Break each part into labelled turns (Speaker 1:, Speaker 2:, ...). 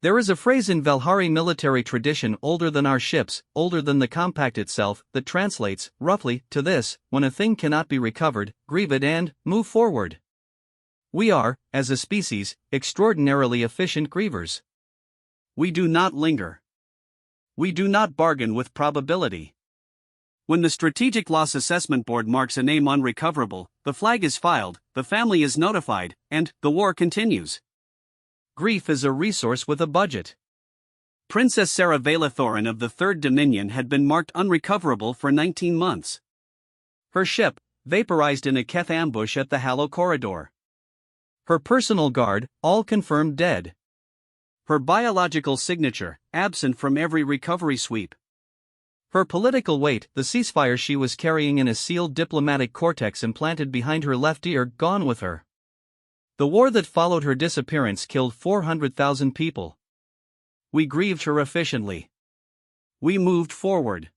Speaker 1: There is a phrase in Valhari military tradition older than our ships, older than the compact itself, that translates, roughly, to this: when a thing cannot be recovered, grieve it and move forward. We are, as a species, extraordinarily efficient grievers. We do not linger. We do not bargain with probability. When the Strategic Loss Assessment Board marks a name unrecoverable, the flag is filed, the family is notified, and the war continues. Grief is a resource with a budget. Princess Sarah Valathorin of the Third Dominion had been marked unrecoverable for 19 months. Her ship, vaporized in a Keth ambush at the Hallow Corridor. Her personal guard, all confirmed dead. Her biological signature, absent from every recovery sweep. Her political weight, the ceasefire she was carrying in a sealed diplomatic cortex implanted behind her left ear, gone with her. The war that followed her disappearance killed 400,000 people. We grieved her efficiently. We moved forward.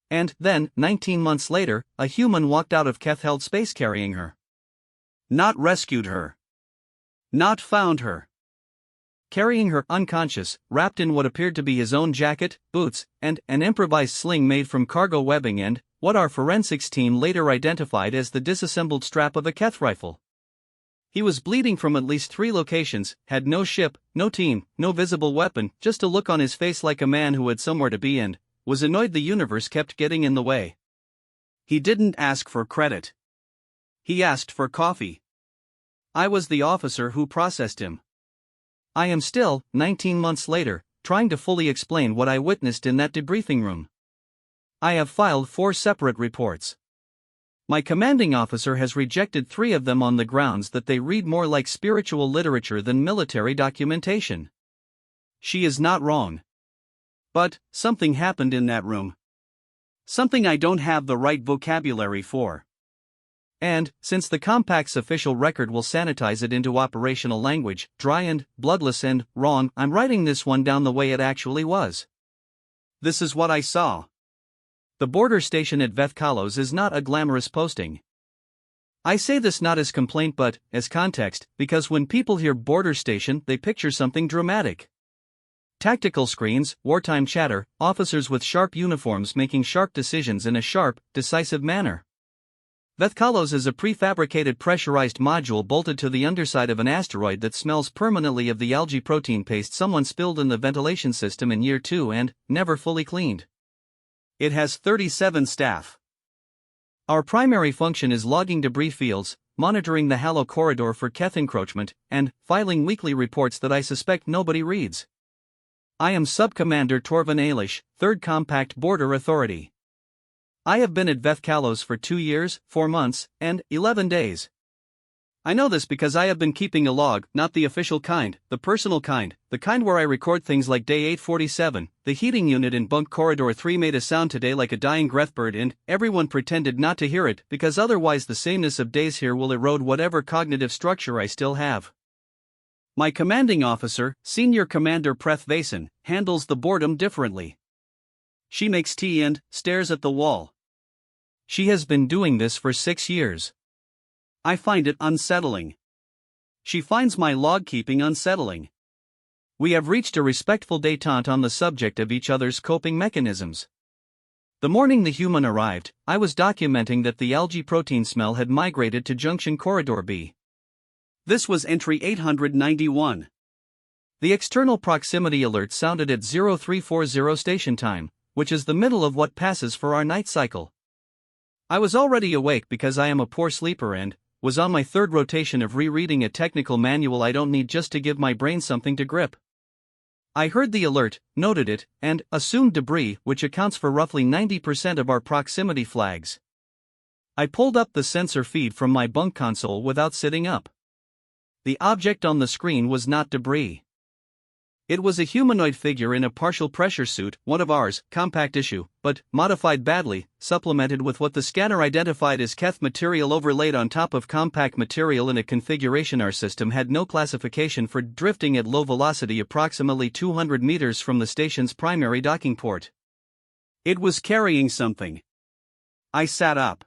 Speaker 1: And then, 19 months later, a human walked out of Keth-held space carrying her. Not rescued her. Not found her. Carrying her unconscious, wrapped in what appeared to be his own jacket, boots, and an improvised sling made from cargo webbing and what our forensics team later identified as the disassembled strap of a Keth rifle. He was bleeding from at least 3 locations, had no ship, no team, no visible weapon, just a look on his face like a man who had somewhere to be and was annoyed the universe kept getting in the way. He didn't ask for credit. He asked for coffee. I was the officer who processed him. I am still, 19 months later, trying to fully explain what I witnessed in that debriefing room. I have filed 4 separate reports. My commanding officer has rejected 3 of them on the grounds that they read more like spiritual literature than military documentation. She is not wrong. But something happened in that room. Something I don't have the right vocabulary for. And, since the Compact's official record will sanitize it into operational language, dry and bloodless and wrong, I'm writing this one down the way it actually was. This is what I saw. The border station at Vethkalos is not a glamorous posting. I say this not as complaint but as context, because when people hear border station they picture something dramatic. Tactical screens, wartime chatter, officers with sharp uniforms making sharp decisions in a sharp, decisive manner. Vethkalos is a prefabricated pressurized module bolted to the underside of an asteroid that smells permanently of the algae protein paste someone spilled in the ventilation system in year 2 and never fully cleaned. It has 37 staff. Our primary function is logging debris fields, monitoring the Hallow Corridor for Keth encroachment, and filing weekly reports that I suspect nobody reads. I am Sub-Commander Torvin Ailish, 3rd Compact Border Authority. I have been at Vethkalos for 2 years, 4 months, and 11 days. I know this because I have been keeping a log, not the official kind, the personal kind, the kind where I record things like day 847, the heating unit in bunk corridor 3 made a sound today like a dying Grethbird and everyone pretended not to hear it because otherwise the sameness of days here will erode whatever cognitive structure I still have. My commanding officer, Senior Commander Preth Vason, handles the boredom differently. She makes tea and stares at the wall. She has been doing this for 6 years. I find it unsettling. She finds my log-keeping unsettling. We have reached a respectful détente on the subject of each other's coping mechanisms. The morning the human arrived, I was documenting that the algae protein smell had migrated to Junction Corridor B. This was entry 891. The external proximity alert sounded at 0340 station time, which is the middle of what passes for our night cycle. I was already awake because I am a poor sleeper and was on my 3rd rotation of rereading a technical manual I don't need just to give my brain something to grip. I heard the alert, noted it, and assumed debris, which accounts for roughly 90% of our proximity flags. I pulled up the sensor feed from my bunk console without sitting up. The object on the screen was not debris. It was a humanoid figure in a partial pressure suit, one of ours, compact issue, but modified badly, supplemented with what the scanner identified as Keth material overlaid on top of compact material in a configuration our system had no classification for drifting at low velocity approximately 200 meters from the station's primary docking port. It was carrying something. I sat up.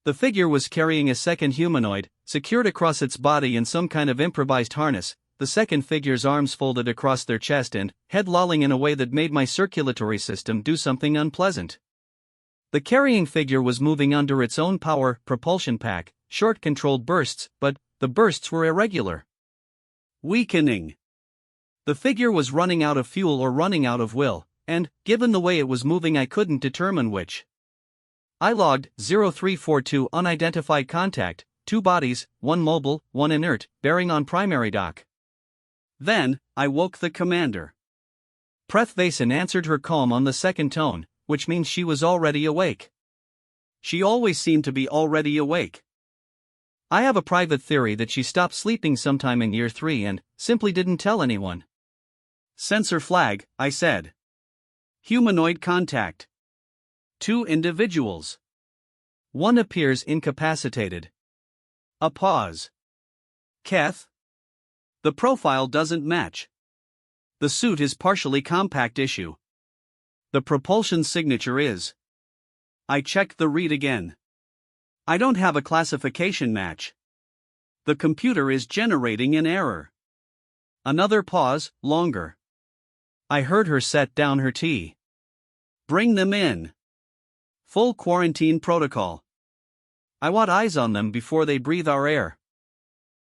Speaker 1: The figure was carrying a second humanoid, secured across its body in some kind of improvised harness, the second figure's arms folded across their chest and head lolling in a way that made my circulatory system do something unpleasant. The carrying figure was moving under its own power propulsion pack, short controlled bursts, but the bursts were irregular. Weakening. The figure was running out of fuel or running out of will, and, given the way it was moving, I couldn't determine which. I logged 0342 unidentified contact, 2 bodies, 1 mobile, 1 inert, bearing on primary dock. Then, I woke the commander. Preth Vason answered her calm on the second tone, which means she was already awake. She always seemed to be already awake. I have a private theory that she stopped sleeping sometime in year 3 and simply didn't tell anyone. Sensor flag, I said. Humanoid contact. 2 individuals. One appears incapacitated. A pause. Keth? The profile doesn't match. The suit is partially compact issue. The propulsion signature is. I checked the read again. I don't have a classification match. The computer is generating an error. Another pause, longer. I heard her set down her tea. Bring them in. Full quarantine protocol. I want eyes on them before they breathe our air.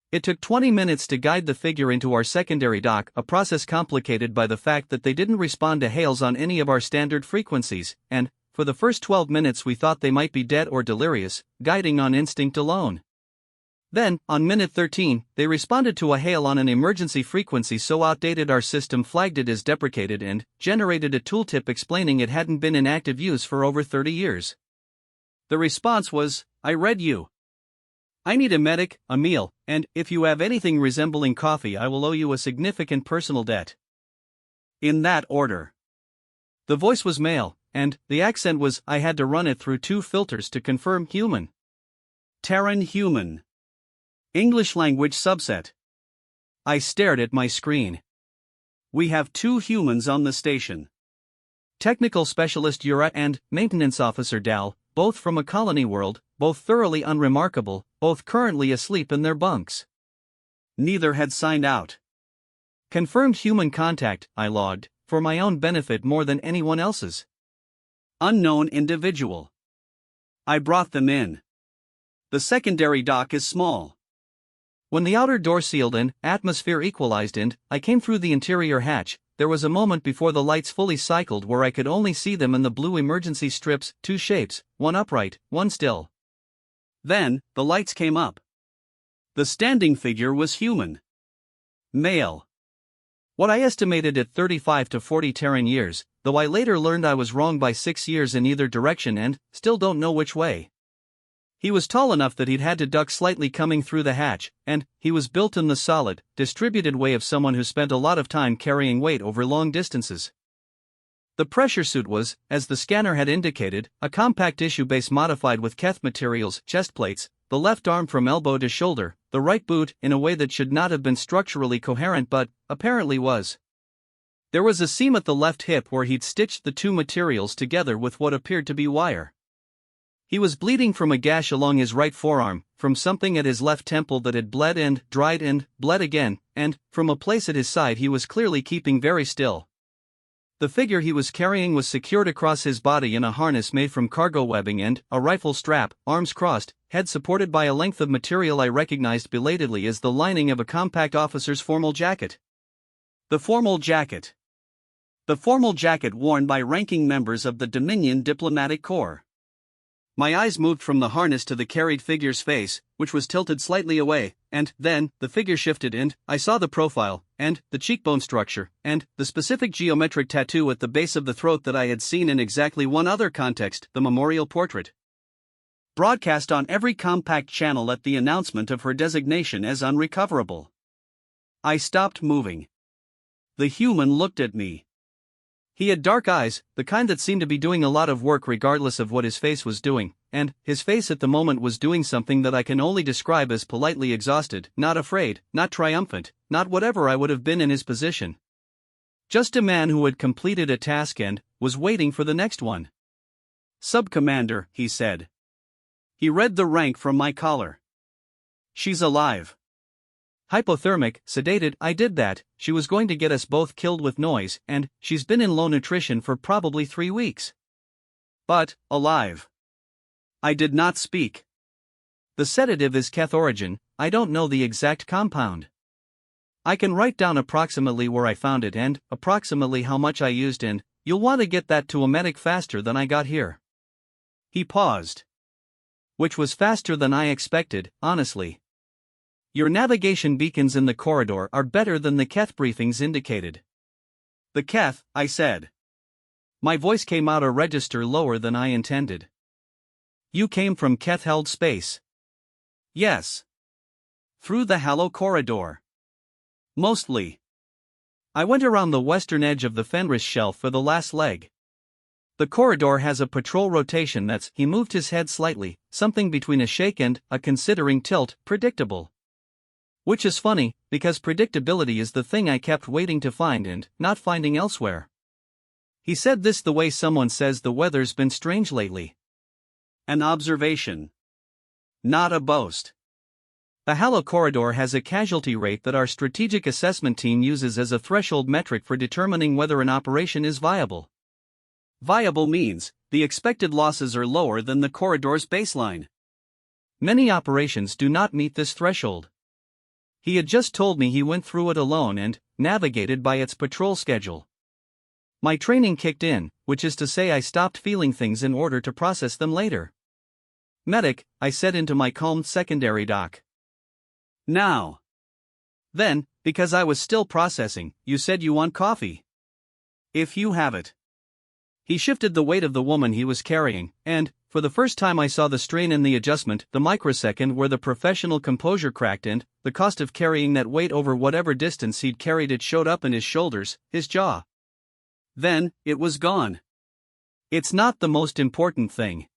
Speaker 1: It took 20 minutes to guide the figure into our secondary dock, a process complicated by the fact that they didn't respond to hails on any of our standard frequencies, and, for the first 12 minutes we thought they might be dead or delirious, guiding on instinct alone. Then, on minute 13, they responded to a hail on an emergency frequency so outdated our system flagged it as deprecated and generated a tooltip explaining it hadn't been in active use for over 30 years. The response was, I read you. I need a medic, a meal, and, if you have anything resembling coffee, I will owe you a significant personal debt. In that order. The voice was male, and the accent was, I had to run it through 2 filters to confirm human. Terran human. English language subset. I stared at my screen. We have 2 humans on the station. Technical specialist Yura and maintenance officer Dal, both from a colony world, both thoroughly unremarkable, both currently asleep in their bunks. Neither had signed out. Confirmed human contact, I logged, for my own benefit more than anyone else's. Unknown individual. I brought them in. The secondary dock is small. When the outer door sealed and atmosphere equalized and I came through the interior hatch, there was a moment before the lights fully cycled where I could only see them in the blue emergency strips, 2 shapes, one upright, one still. Then, the lights came up. The standing figure was human. Male. What I estimated at 35 to 40 Terran years, though I later learned I was wrong by 6 years in either direction and still don't know which way. He was tall enough that he'd had to duck slightly coming through the hatch, and he was built in the solid, distributed way of someone who spent a lot of time carrying weight over long distances. The pressure suit was, as the scanner had indicated, a compact issue base modified with Keth materials, chest plates, the left arm from elbow to shoulder, the right boot in a way that should not have been structurally coherent but, apparently was. There was a seam at the left hip where he'd stitched the 2 materials together with what appeared to be wire. He was bleeding from a gash along his right forearm, from something at his left temple that had bled and dried and bled again, and, from a place at his side he was clearly keeping very still. The figure he was carrying was secured across his body in a harness made from cargo webbing and a rifle strap, arms crossed, head supported by a length of material I recognized belatedly as the lining of a compact officer's formal jacket. The formal jacket. The formal jacket worn by ranking members of the Dominion Diplomatic Corps. My eyes moved from the harness to the carried figure's face, which was tilted slightly away, and then the figure shifted and I saw the profile, and the cheekbone structure, and the specific geometric tattoo at the base of the throat that I had seen in exactly one other context, the memorial portrait. Broadcast on every compact channel at the announcement of her designation as unrecoverable. I stopped moving. The human looked at me. He had dark eyes, the kind that seemed to be doing a lot of work regardless of what his face was doing, and his face at the moment was doing something that I can only describe as politely exhausted, not afraid, not triumphant, not whatever I would have been in his position. Just a man who had completed a task and was waiting for the next one. Sub-Commander, he said. He read the rank from my collar. She's alive. Hypothermic, sedated, I did that, she was going to get us both killed with noise, and she's been in low nutrition for probably 3 weeks. But, alive. I did not speak. The sedative is Keth origin, I don't know the exact compound. I can write down approximately where I found it and approximately how much I used, and you'll want to get that to a medic faster than I got here. He paused. Which was faster than I expected, honestly. Your navigation beacons in the corridor are better than the Keth briefings indicated. The Keth, I said. My voice came out a register lower than I intended. You came from Keth-held space. Yes. Through the Hallow Corridor. Mostly. I went around the western edge of the Fenris shelf for the last leg. The corridor has a patrol rotation that's, he moved his head slightly, something between a shake and a considering tilt, predictable. Which is funny, because predictability is the thing I kept waiting to find and not finding elsewhere. He said this the way someone says the weather's been strange lately. An observation. Not a boast. The Hallow Corridor has a casualty rate that our strategic assessment team uses as a threshold metric for determining whether an operation is viable. Viable means the expected losses are lower than the corridor's baseline. Many operations do not meet this threshold. He had just told me he went through it alone and navigated by its patrol schedule. My training kicked in, which is to say I stopped feeling things in order to process them later. Medic, I said into my calmed secondary doc. Now. Then, because I was still processing, you said you want coffee. If you have it. He shifted the weight of the woman he was carrying, and, for the first time I saw the strain in the adjustment, the microsecond where the professional composure cracked and the cost of carrying that weight over whatever distance he'd carried it showed up in his shoulders, his jaw. Then, it was gone. It's not the most important thing.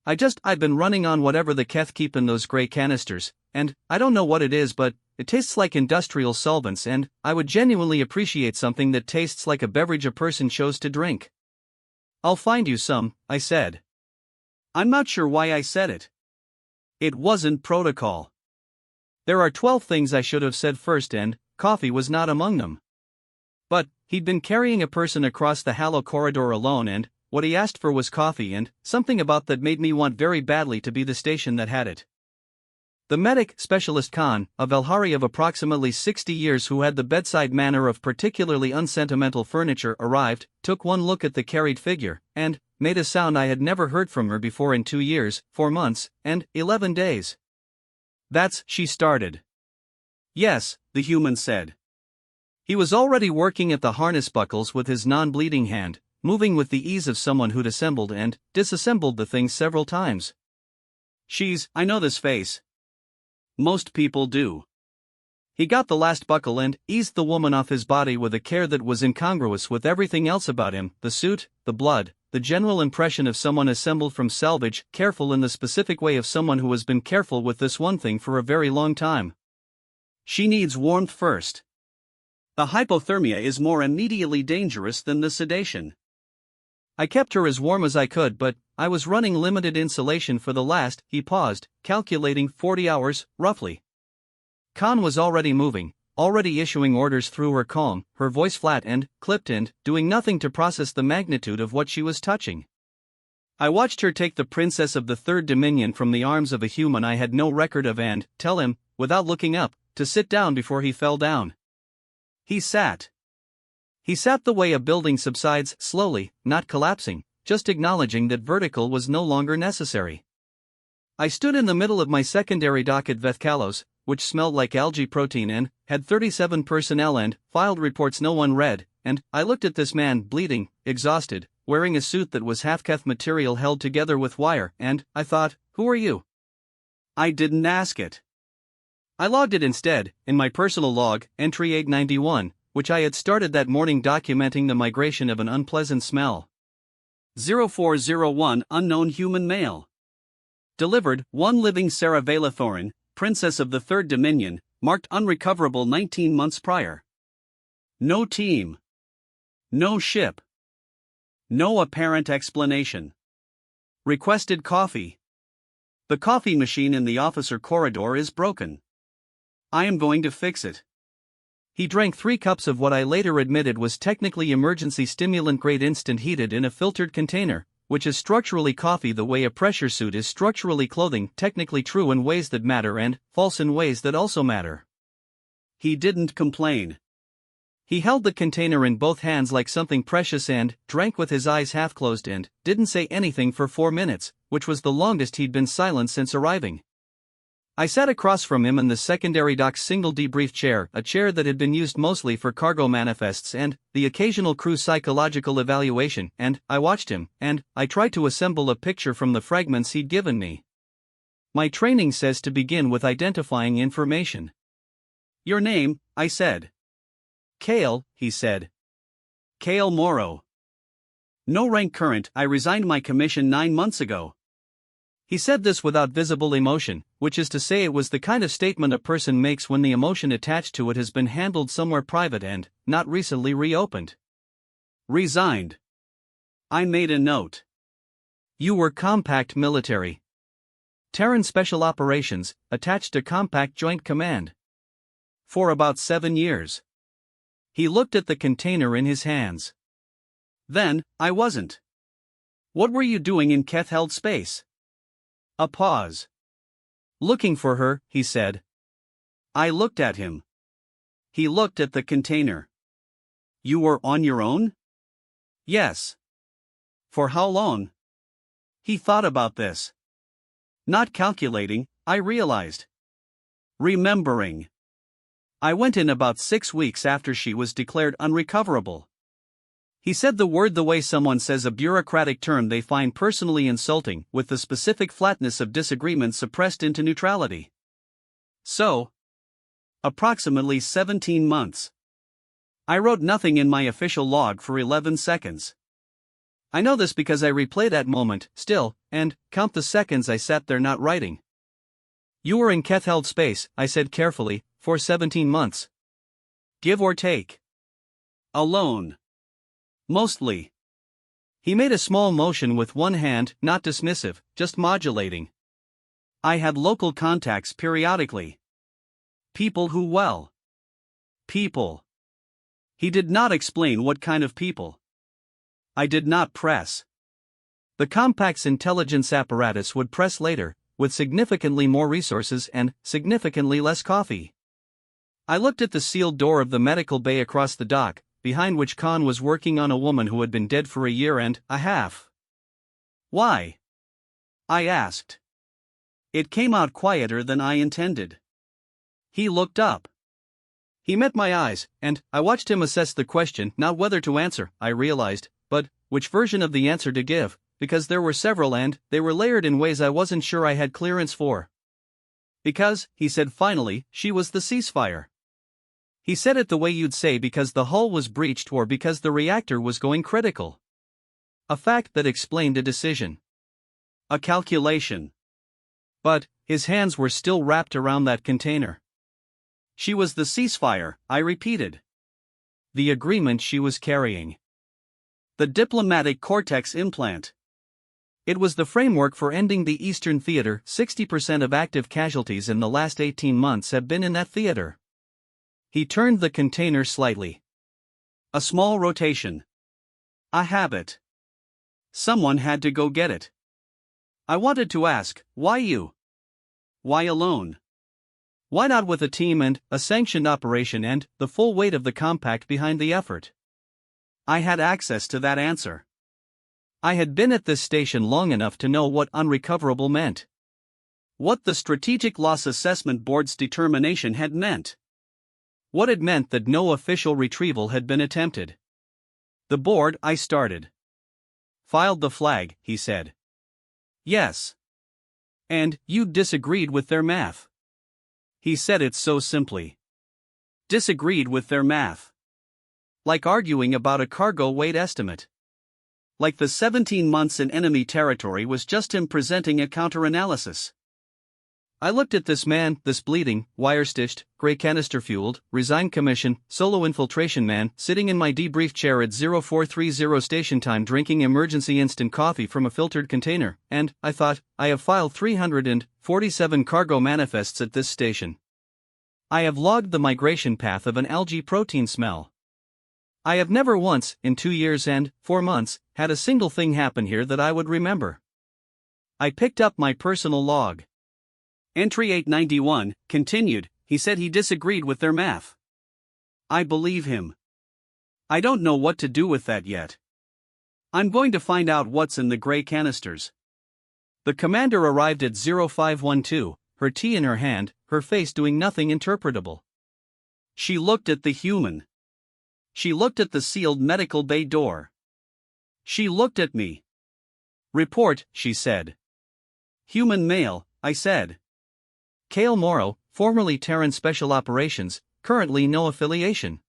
Speaker 1: I'd been running on whatever the Keth keep in those gray canisters, and I don't know what it is, but it tastes like industrial solvents, and I would genuinely appreciate something that tastes like a beverage a person chose to drink. I'll find you some, I said. I'm not sure why I said it. It wasn't protocol. There are 12 things I should have said first, and coffee was not among them. But he'd been carrying a person across the Hallow Corridor alone, and what he asked for was coffee and something about that made me want very badly to be the station that had it. The medic specialist Khan, a Velhari of approximately 60 years who had the bedside manner of particularly unsentimental furniture, arrived, took one look at the carried figure, and made a sound I had never heard from her before in 2 years, 4 months, and 11 days. That's, she started. Yes, the human said. He was already working at the harness buckles with his non-bleeding hand, moving with the ease of someone who'd assembled and disassembled the thing several times. I know this face. Most people do. He got the last buckle and eased the woman off his body with a care that was incongruous with everything else about him, the suit, the blood, the general impression of someone assembled from salvage, careful in the specific way of someone who has been careful with this one thing for a very long time. She needs warmth first. The hypothermia is more immediately dangerous than the sedation. I kept her as warm as I could, but I was running limited insulation for the last, he paused, calculating 40 hours, roughly. Khan was already moving, already issuing orders through her calm, her voice flat and clipped and doing nothing to process the magnitude of what she was touching. I watched her take the princess of the Third Dominion from the arms of a human I had no record of and tell him, without looking up, to sit down before he fell down. He sat. He sat the way a building subsides slowly, not collapsing, just acknowledging that vertical was no longer necessary. I stood in the middle of my secondary dock at Vethkalos, which smelled like algae protein and had 37 personnel and filed reports no one read, and I looked at this man, bleeding, exhausted, wearing a suit that was half Keth material held together with wire, and I thought, who are you? I didn't ask it. I logged it instead, in my personal log, entry 891, which I had started that morning documenting the migration of an unpleasant smell. 0401 Unknown human male. Delivered, one living Sarah Valathorin, Princess of the Third Dominion, marked unrecoverable 19 months prior. No team. No ship. No apparent explanation. Requested coffee. The coffee machine in the officer corridor is broken. I am going to fix it. He drank 3 cups of what I later admitted was technically emergency stimulant-grade instant heated in a filtered container, which is structurally coffee the way a pressure suit is structurally clothing, technically true in ways that matter and false in ways that also matter. He didn't complain. He held the container in both hands like something precious and drank with his eyes half closed and didn't say anything for 4 minutes, which was the longest he'd been silent since arriving. I sat across from him in the secondary dock's single debrief chair, a chair that had been used mostly for cargo manifests and the occasional crew psychological evaluation, and I watched him, and I tried to assemble a picture from the fragments he'd given me. My training says to begin with identifying information. Your name, I said. Kale, he said. Kale Morrow. No rank current, I resigned my commission 9 months ago. He said this without visible emotion, which is to say it was the kind of statement a person makes when the emotion attached to it has been handled somewhere private and not recently reopened. Resigned. I made a note. You were compact military. Terran Special Operations, attached to Compact Joint Command. For about 7 years. He looked at the container in his hands. Then, I wasn't. What were you doing in Keth-held space? A pause. Looking for her, he said. I looked at him. He looked at the container. You were on your own? Yes. For how long? He thought about this. Not calculating, I realized. Remembering. I went in about 6 weeks after she was declared unrecoverable. He said the word the way someone says a bureaucratic term they find personally insulting, with the specific flatness of disagreement suppressed into neutrality. So, approximately 17 months. I wrote nothing in my official log for 11 seconds. I know this because I replay that moment, still, and count the seconds I sat there not writing. You were in Keth-held space, I said carefully, for 17 months. Give or take. Alone. Mostly. He made a small motion with one hand, not dismissive, just modulating. I had local contacts periodically. People who well. People. He did not explain what kind of people. I did not press. The Compact's intelligence apparatus would press later, with significantly more resources and significantly less coffee. I looked at the sealed door of the medical bay across the dock, behind which Khan was working on a woman who had been dead for a year and a half. Why? I asked. It came out quieter than I intended. He looked up. He met my eyes, and I watched him assess the question, not whether to answer, I realized, but which version of the answer to give, because there were several and they were layered in ways I wasn't sure I had clearance for. Because, he said finally, she was the ceasefire. He said it the way you'd say because the hull was breached or because the reactor was going critical. A fact that explained a decision. A calculation. But, his hands were still wrapped around that container. She was the ceasefire, I repeated. The agreement she was carrying. The diplomatic cortex implant. It was the framework for ending the Eastern Theater. 60% of active casualties in the last 18 months have been in that theater. He turned the container slightly. A small rotation. A habit. Someone had to go get it. I wanted to ask, why you? Why alone? Why not with a team and a sanctioned operation and the full weight of the Compact behind the effort? I had access to that answer. I had been at this station long enough to know what unrecoverable meant. What the Strategic Loss Assessment Board's determination had meant. What it meant that no official retrieval had been attempted. The board, I started. Filed the flag, he said. Yes. And you disagreed with their math. He said it so simply. Disagreed with their math. Like arguing about a cargo weight estimate. Like the 17 months in enemy territory was just him presenting a counter-analysis. I looked at this man, this bleeding, wire-stitched, gray canister-fueled, resigned commission, solo infiltration man, sitting in my debrief chair at 0430 station time drinking emergency instant coffee from a filtered container, and, I thought, I have filed 347 cargo manifests at this station. I have logged the migration path of an algae protein smell. I have never once, in 2 years and 4 months, had a single thing happen here that I would remember. I picked up my personal log. Entry 891 continued. He said he disagreed with their math. I believe him. I don't know what to do with that yet. I'm going to find out what's in the gray canisters. The commander arrived at 0512, her tea in her hand, her face doing nothing interpretable. She looked at the human. She looked at the sealed medical bay door. She looked at me. Report, she said. Human male, I said. Cale Morrow, formerly Terran Special Operations, currently no affiliation.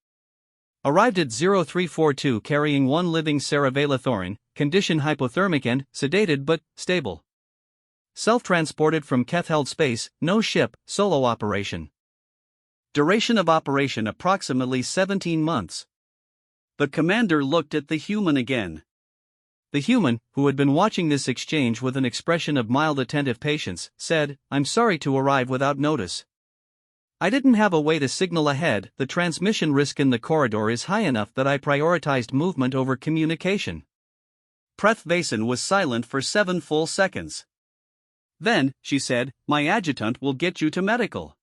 Speaker 1: Arrived at 0342 carrying 1 living cerevalothorin, condition hypothermic and sedated but stable. Self-transported from Ketheld space, no ship, solo operation. Duration of operation approximately 17 months. The commander looked at the human again. The human, who had been watching this exchange with an expression of mild attentive patience, said, I'm sorry to arrive without notice. I didn't have a way to signal ahead. The transmission risk in the corridor is high enough that I prioritized movement over communication. Preth Vason was silent for 7 full seconds. Then, she said, my adjutant will get you to medical.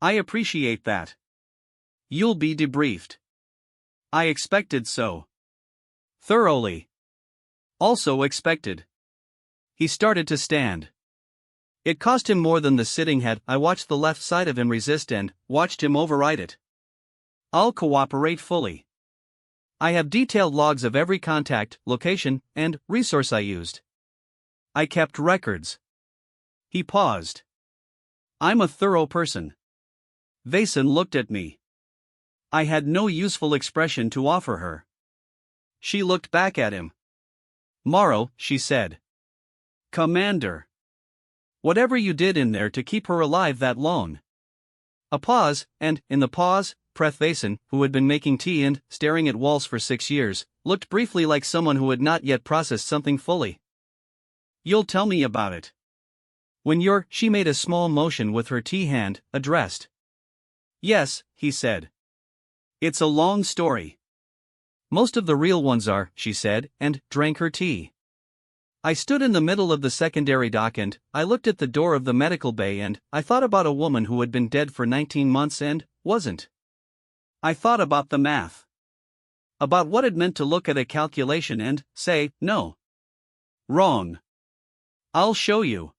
Speaker 1: I appreciate that. You'll be debriefed. I expected so. Thoroughly. Also expected. He started to stand. It cost him more than the sitting had. I watched the left side of him resist and watched him override it. I'll cooperate fully. I have detailed logs of every contact, location, and resource I used. I kept records. He paused. I'm a thorough person. Vason looked at me. I had no useful expression to offer her. She looked back at him. Morrow, she said. Commander. Whatever you did in there to keep her alive that long. A pause, and, in the pause, Preth Vason, who had been making tea and staring at walls for 6 years, looked briefly like someone who had not yet processed something fully. You'll tell me about it. She made a small motion with her tea hand, addressed. Yes, he said. It's a long story. Most of the real ones are, she said, and drank her tea. I stood in the middle of the secondary dock and I looked at the door of the medical bay and I thought about a woman who had been dead for 19 months and wasn't. I thought about the math. About what it meant to look at a calculation and say, no. Wrong. I'll show you.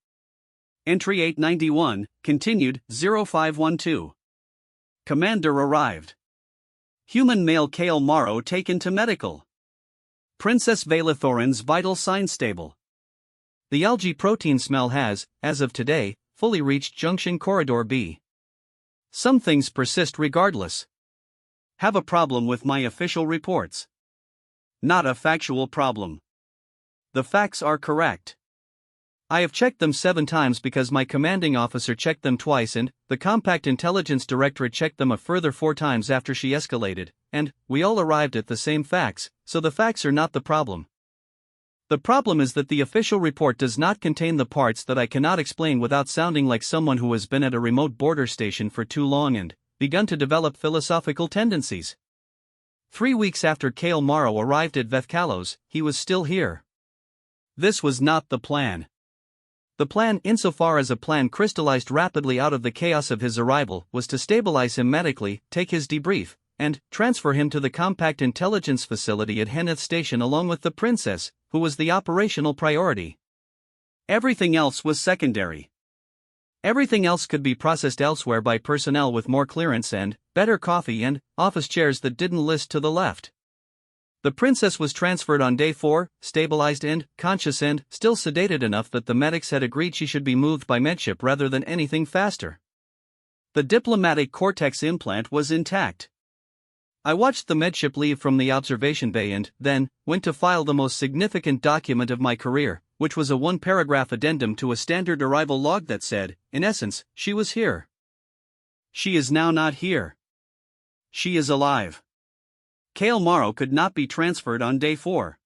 Speaker 1: Entry 891, continued, 0512. Commander arrived. Human male Cale Morrow taken to medical. Princess Valothorin's vital signs stable. The algae protein smell has, as of today, fully reached Junction Corridor B. Some things persist regardless. Have a problem with my official reports. Not a factual problem. The facts are correct. I have checked them 7 times because my commanding officer checked them twice and the Compact Intelligence Directorate checked them a further 4 times after she escalated, and we all arrived at the same facts, so the facts are not the problem. The problem is that the official report does not contain the parts that I cannot explain without sounding like someone who has been at a remote border station for too long and begun to develop philosophical tendencies. 3 weeks after Cale Morrow arrived at Vethkalos, he was still here. This was not the plan. The plan, insofar as a plan crystallized rapidly out of the chaos of his arrival, was to stabilize him medically, take his debrief, and transfer him to the Compact Intelligence Facility at Henneth Station along with the princess, who was the operational priority. Everything else was secondary. Everything else could be processed elsewhere by personnel with more clearance and better coffee and office chairs that didn't list to the left. The princess was transferred on day 4, stabilized and conscious and still sedated enough that the medics had agreed she should be moved by medship rather than anything faster. The diplomatic cortex implant was intact. I watched the medship leave from the observation bay and then went to file the most significant document of my career, which was a 1-paragraph addendum to a standard arrival log that said, in essence, she was here. She is now not here. She is alive. Cale Morrow could not be transferred on day 4.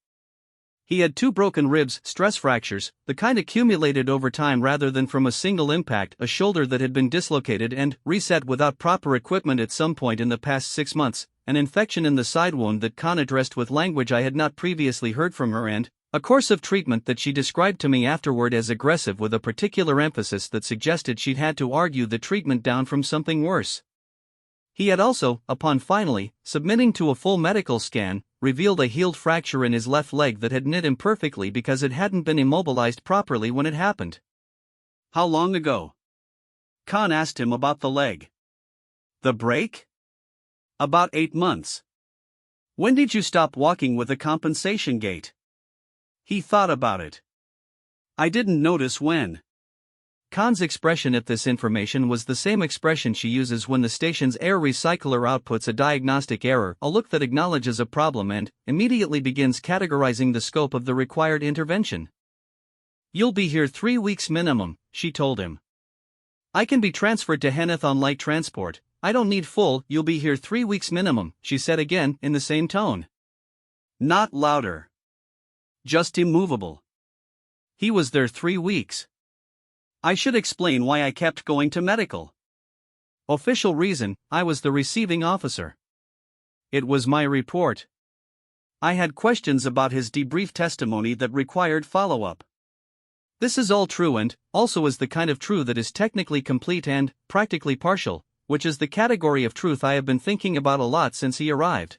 Speaker 1: He had 2 broken ribs, stress fractures, the kind accumulated over time rather than from a single impact, a shoulder that had been dislocated and reset without proper equipment at some point in the past 6 months, an infection in the side wound that Khan addressed with language I had not previously heard from her, and a course of treatment that she described to me afterward as aggressive, with a particular emphasis that suggested she'd had to argue the treatment down from something worse. He had also, upon finally submitting to a full medical scan, revealed a healed fracture in his left leg that had knit imperfectly because it hadn't been immobilized properly when it happened.
Speaker 2: How long ago? Khan asked him about the leg. The break? About 8 months. When did you stop walking with a compensation gait? He thought about it. I didn't notice when.
Speaker 1: Khan's expression at this information was the same expression she uses when the station's air recycler outputs a diagnostic error, a look that acknowledges a problem and immediately begins categorizing the scope of the required intervention. "You'll be here 3 weeks minimum," she told him. "I can be transferred to Henneth on light transport. I don't need full, you'll be here 3 weeks minimum," she said again in the same tone.
Speaker 2: Not louder. Just immovable.
Speaker 1: He was there 3 weeks.
Speaker 2: I should explain why I kept going to medical.
Speaker 1: Official reason: I was the receiving officer. It was my report.
Speaker 2: I had questions about his debrief testimony that required follow-up.
Speaker 1: This is all true, and also is the kind of true that is technically complete and practically partial, which is the category of truth I have been thinking about a lot since he arrived.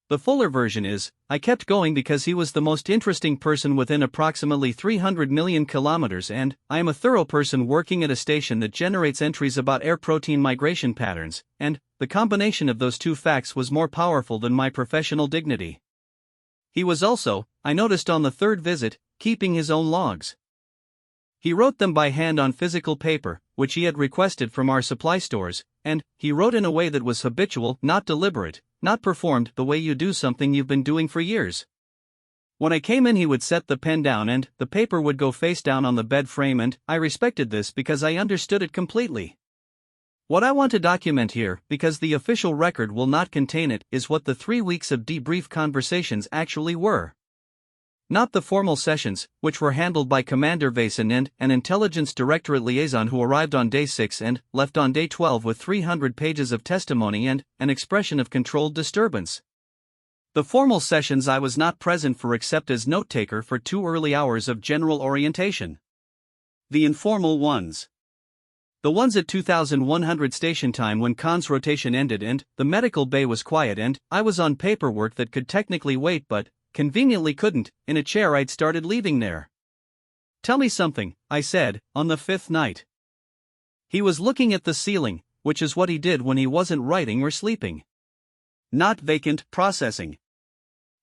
Speaker 1: The fuller version is, I kept going because he was the most interesting person within approximately 300 million kilometers, and I am a thorough person working at a station that generates entries about air protein migration patterns, and the combination of those 2 facts was more powerful than my professional dignity. He was also, I noticed on the 3rd visit, keeping his own logs. He wrote them by hand on physical paper, which he had requested from our supply stores, and he wrote in a way that was habitual, not deliberate, not performed the way you do something you've been doing for years. When I came in, he would set the pen down and the paper would go face down on the bed frame, and I respected this because I understood it completely. What I want to document here, because the official record will not contain it, is what the 3 weeks of debrief conversations actually were. Not the formal sessions, which were handled by Commander Vason and an intelligence directorate liaison who arrived on day 6 and left on day 12 with 300 pages of testimony and an expression of controlled disturbance. The formal sessions I was not present for except as note-taker for 2 early hours of general orientation. The informal ones. The ones at 2100 station time when Khan's rotation ended and the medical bay was quiet and I was on paperwork that could technically wait but conveniently couldn't, in a chair I'd started leaving there. "Tell me something," I said, on the 5th night. He was looking at the ceiling, which is what he did when he wasn't writing or sleeping.
Speaker 2: Not vacant, processing.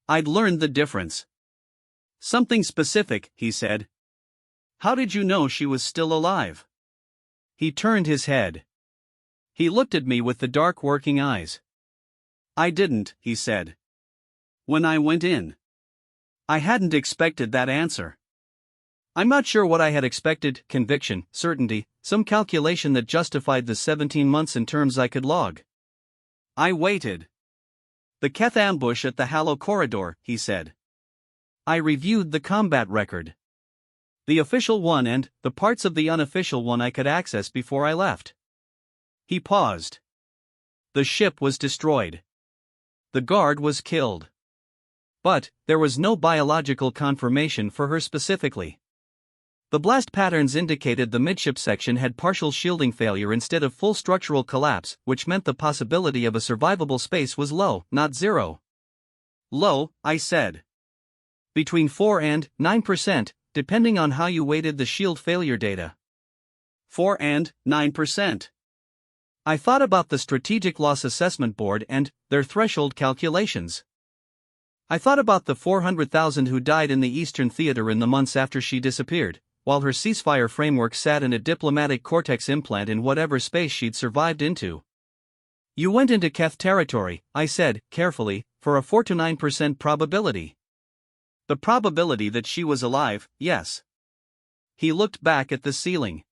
Speaker 2: I'd learned the difference. "Something specific," he said. "How did you know she was still alive?"
Speaker 1: He turned his head. He looked at me with the dark working eyes.
Speaker 2: "I didn't," he said. "When I went in. I hadn't expected that answer."
Speaker 1: I'm not sure what I had expected: conviction, certainty, some calculation that justified the 17 months in terms I could log.
Speaker 2: I waited. "The Keth ambush at the Hallow Corridor," he said.
Speaker 1: I reviewed the combat record. The official one and the parts of the unofficial one I could access before I left.
Speaker 2: He paused.
Speaker 1: The ship was destroyed. The guard was killed. But there was no biological confirmation for her specifically. The blast patterns indicated the midship section had partial shielding failure instead of full structural collapse, which meant the possibility of a survivable space was low, not zero.
Speaker 2: "Low," I said.
Speaker 1: "Between 4 and 9%, depending on how you weighted the shield failure data."
Speaker 2: 4 and 9%.
Speaker 1: I thought about the Strategic Loss Assessment Board and their threshold calculations. I thought about the 400,000 who died in the Eastern Theater in the months after she disappeared, while her ceasefire framework sat in a diplomatic cortex implant in whatever space she'd survived into. "You went into Keth territory," I said, carefully, "for a 4 to 9% probability."
Speaker 2: "The probability that she was alive, yes."
Speaker 1: He looked back at the ceiling.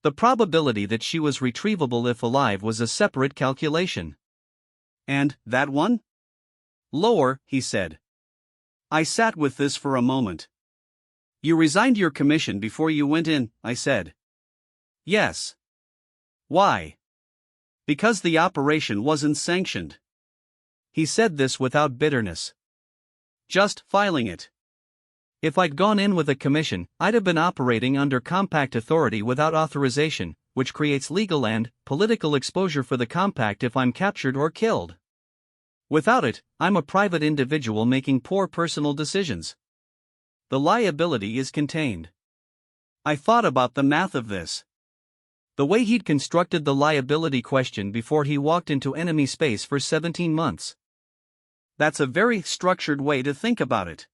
Speaker 1: "The probability that she was retrievable if alive was a separate calculation."
Speaker 2: "And that one?"
Speaker 1: "Lower," he said.
Speaker 2: I sat with this for a moment. You resigned your commission before you went in, I said. Yes. Why? Because the operation wasn't sanctioned. He said this without bitterness. Just filing it.
Speaker 1: If I'd gone in with a commission, I'd have been operating under compact authority without authorization, which creates legal and political exposure for the compact if I'm captured or killed. Without it, I'm a private individual making poor personal decisions. The liability is contained. I thought about the math of this. The way he'd constructed the liability question before he walked into enemy space for 17 months. That's a very structured way to think about it.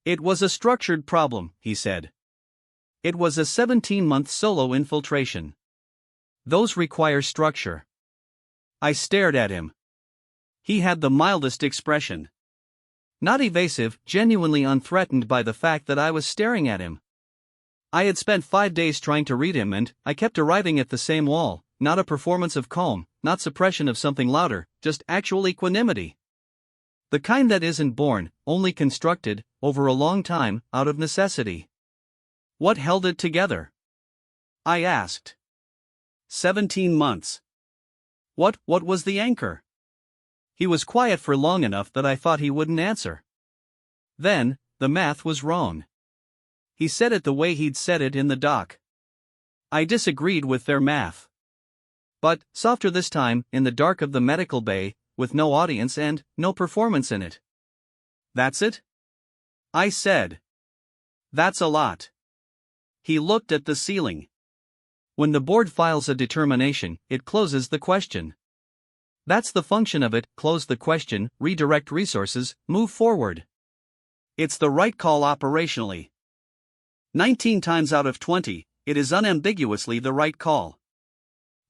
Speaker 1: It was a structured problem, he said. It was a 17-month solo infiltration. Those require structure. I stared at him. He had the mildest expression. Not evasive, genuinely unthreatened by the fact that I was staring at him. I had spent 5 days trying to read him and I kept arriving at the same wall, not a performance of calm, not suppression of something louder, just actual equanimity. The kind that isn't born, only constructed, over a long time, out of necessity. What held it together? I asked. 17 months. What was the anchor? He was quiet for long enough that I thought he wouldn't answer. Then, the math was wrong. He said it the way he'd said it in the dock. I disagreed with their math. But, softer this time, in the dark of the medical bay, with no audience and no performance in it. That's it? I said. That's a lot. He looked at the ceiling. When the board files a determination, it closes the question. That's the function of it: close the question, redirect resources, move forward. It's the right call operationally. 19 times out of 20, it is unambiguously the right call.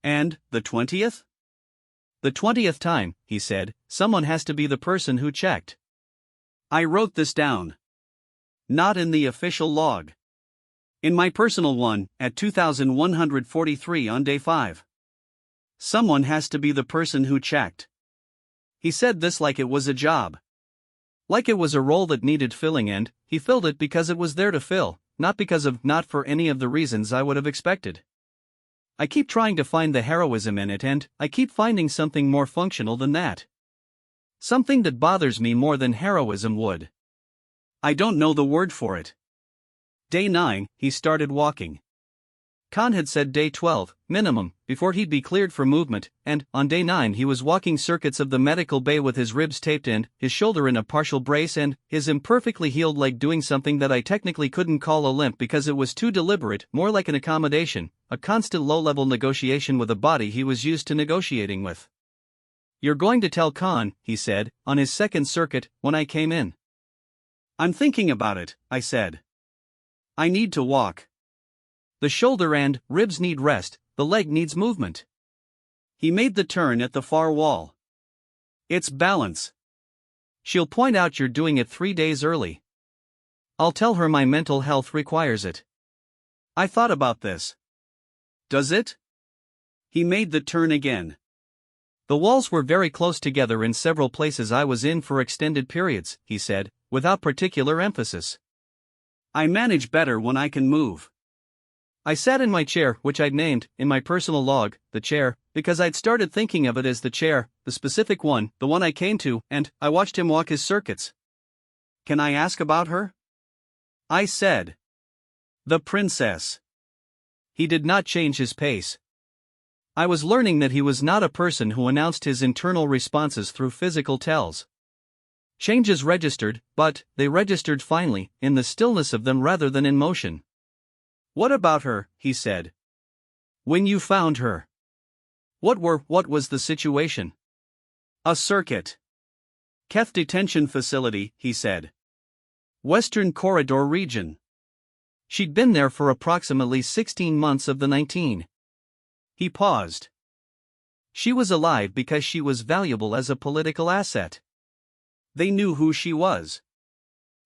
Speaker 1: And, the 20th? The 20th time, he said, someone has to be the person who checked. I wrote this down. Not in the official log. In my personal one, at 2143 on day 5. Someone has to be the person who checked. He said this like it was a job. Like it was a role that needed filling, and he filled it because it was there to fill, not for any of the reasons I would have expected. I keep trying to find the heroism in it, and I keep finding something more functional than that. Something that bothers me more than heroism would. I don't know the word for it. Day 9, he started walking. Khan had said day 12, minimum, before he'd be cleared for movement, and, on day 9 he was walking circuits of the medical bay with his ribs taped and his shoulder in a partial brace and his imperfectly healed leg doing something that I technically couldn't call a limp because it was too deliberate, more like an accommodation, a constant low-level negotiation with a body he was used to negotiating with. "You're going to tell Khan," he said, on his second circuit, when I came in. "I'm thinking about it," I said. "I need to walk. The shoulder and ribs need rest, the leg needs movement." He made the turn at the far wall. "It's balance. She'll point out you're doing it 3 days early. I'll tell her my mental health requires it." I thought about this. Does it? He made the turn again. "The walls were very close together in several places I was in for extended periods," he said, without particular emphasis. "I manage better when I can move." I sat in my chair, which I'd named, in my personal log, the chair, because I'd started thinking of it as the chair, the specific one, the one I came to, and I watched him walk his circuits. "Can I ask about her?" I said. "The princess." He did not change his pace. I was learning that he was not a person who announced his internal responses through physical tells. Changes registered, but they registered finely, in the stillness of them rather than in motion. "What about her?" he said. "When you found her. What was the situation?" "A circuit. Keth Detention Facility," he said. "Western Corridor region. She'd been there for approximately 16 months of the 19. He paused. "She was alive because she was valuable as a political asset. They knew who she was."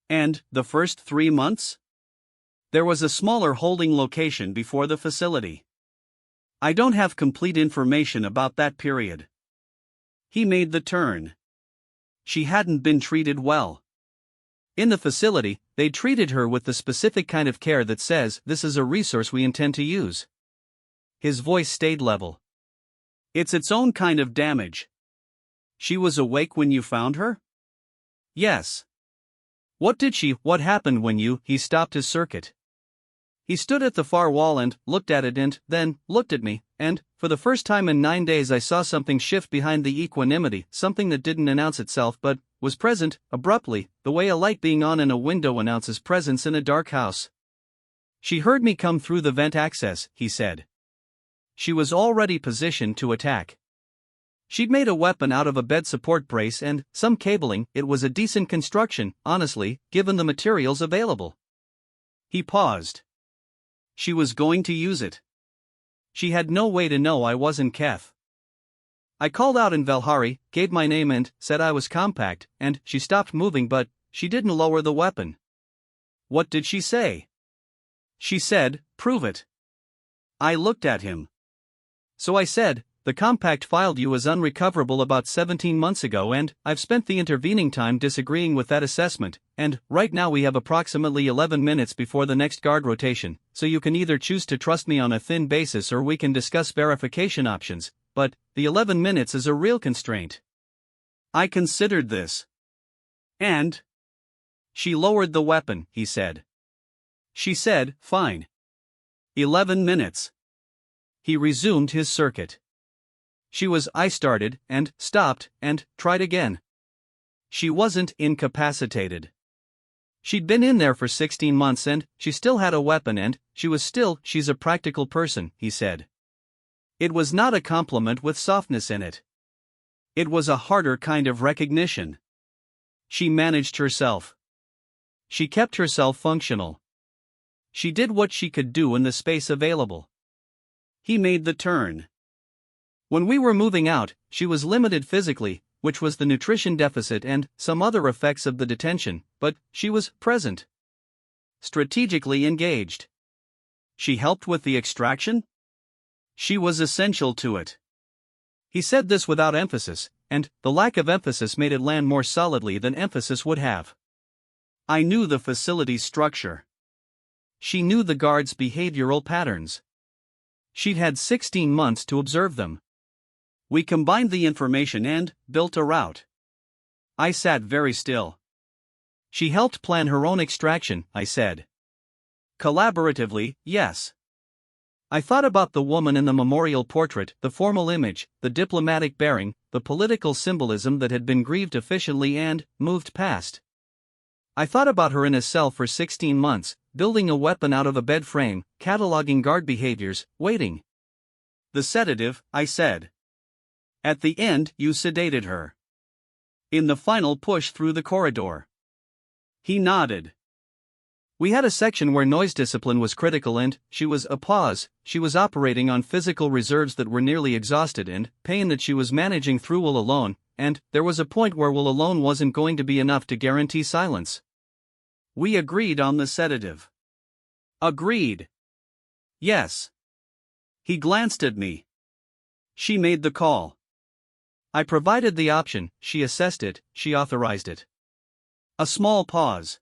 Speaker 1: "And the first 3 months?" "There was a smaller holding location before the facility. I don't have complete information about that period." He made the turn. "She hadn't been treated well. In the facility, they treated her with the specific kind of care that says, "This is a resource we intend to use." His voice stayed level.
Speaker 2: It's its own kind of damage. She was awake when you found her?
Speaker 1: Yes. What happened when you? He stopped his circuit. He stood at the far wall and looked at it and then looked at me, and, for the first time in 9 days, I saw something shift behind the equanimity, something that didn't announce itself but was present, abruptly, the way a light being on in a window announces presence in a dark house. She heard me come through the vent access, he said. She was already positioned to attack. She'd made a weapon out of a bed support brace and some cabling. It was a decent construction, honestly, given the materials available.
Speaker 2: He paused. She was going to use it.
Speaker 1: She had no way to know I wasn't Kef. I called out in Velhari, gave my name and said I was compact, and she stopped moving, but she didn't lower the weapon.
Speaker 2: What did she say?
Speaker 1: She said, "Prove it."
Speaker 2: I looked at him.
Speaker 1: So I said, "The compact filed you as unrecoverable about 17 months ago, and I've spent the intervening time disagreeing with that assessment, and right now we have approximately 11 minutes before the next guard rotation, so you can either choose to trust me on a thin basis or we can discuss verification options, but the 11 minutes is a real constraint."
Speaker 2: I considered this. And?
Speaker 1: She lowered the weapon, he said.
Speaker 2: She said, "Fine. 11 minutes.
Speaker 1: He resumed his circuit. I started, and stopped, and tried again. She wasn't incapacitated. She'd been in there for 16 months and she still had a weapon and she's a practical person, he said. It was not a compliment with softness in it. It was a harder kind of recognition. She managed herself. She kept herself functional. She did what she could do in the space available.
Speaker 2: He made the turn.
Speaker 1: When we were moving out, she was limited physically, which was the nutrition deficit and some other effects of the detention, but she was present. Strategically engaged.
Speaker 2: She helped with the extraction?
Speaker 1: She was essential to it. He said this without emphasis, and the lack of emphasis made it land more solidly than emphasis would have.
Speaker 2: I knew the facility's structure.
Speaker 1: She knew the guards' behavioral patterns. She'd had 16 months to observe them.
Speaker 2: We combined the information and built a route. I sat very still.
Speaker 1: She helped plan her own extraction, I said.
Speaker 2: Collaboratively, yes.
Speaker 1: I thought about the woman in the memorial portrait, the formal image, the diplomatic bearing, the political symbolism that had been grieved efficiently and moved past. I thought about her in a cell for 16 months, building a weapon out of a bed frame, cataloging guard behaviors, waiting.
Speaker 2: The sedative, I said. At the end, you sedated her. In the final push through the corridor. He nodded.
Speaker 1: We had a section where noise discipline was critical and she was operating on physical reserves that were nearly exhausted and pain that she was managing through will alone, and there was a point where will alone wasn't going to be enough to guarantee silence.
Speaker 2: We agreed on the sedative.
Speaker 1: Agreed.
Speaker 2: Yes. He glanced at me. She made the call.
Speaker 1: I provided the option, she assessed it, she authorized it.
Speaker 2: A small pause.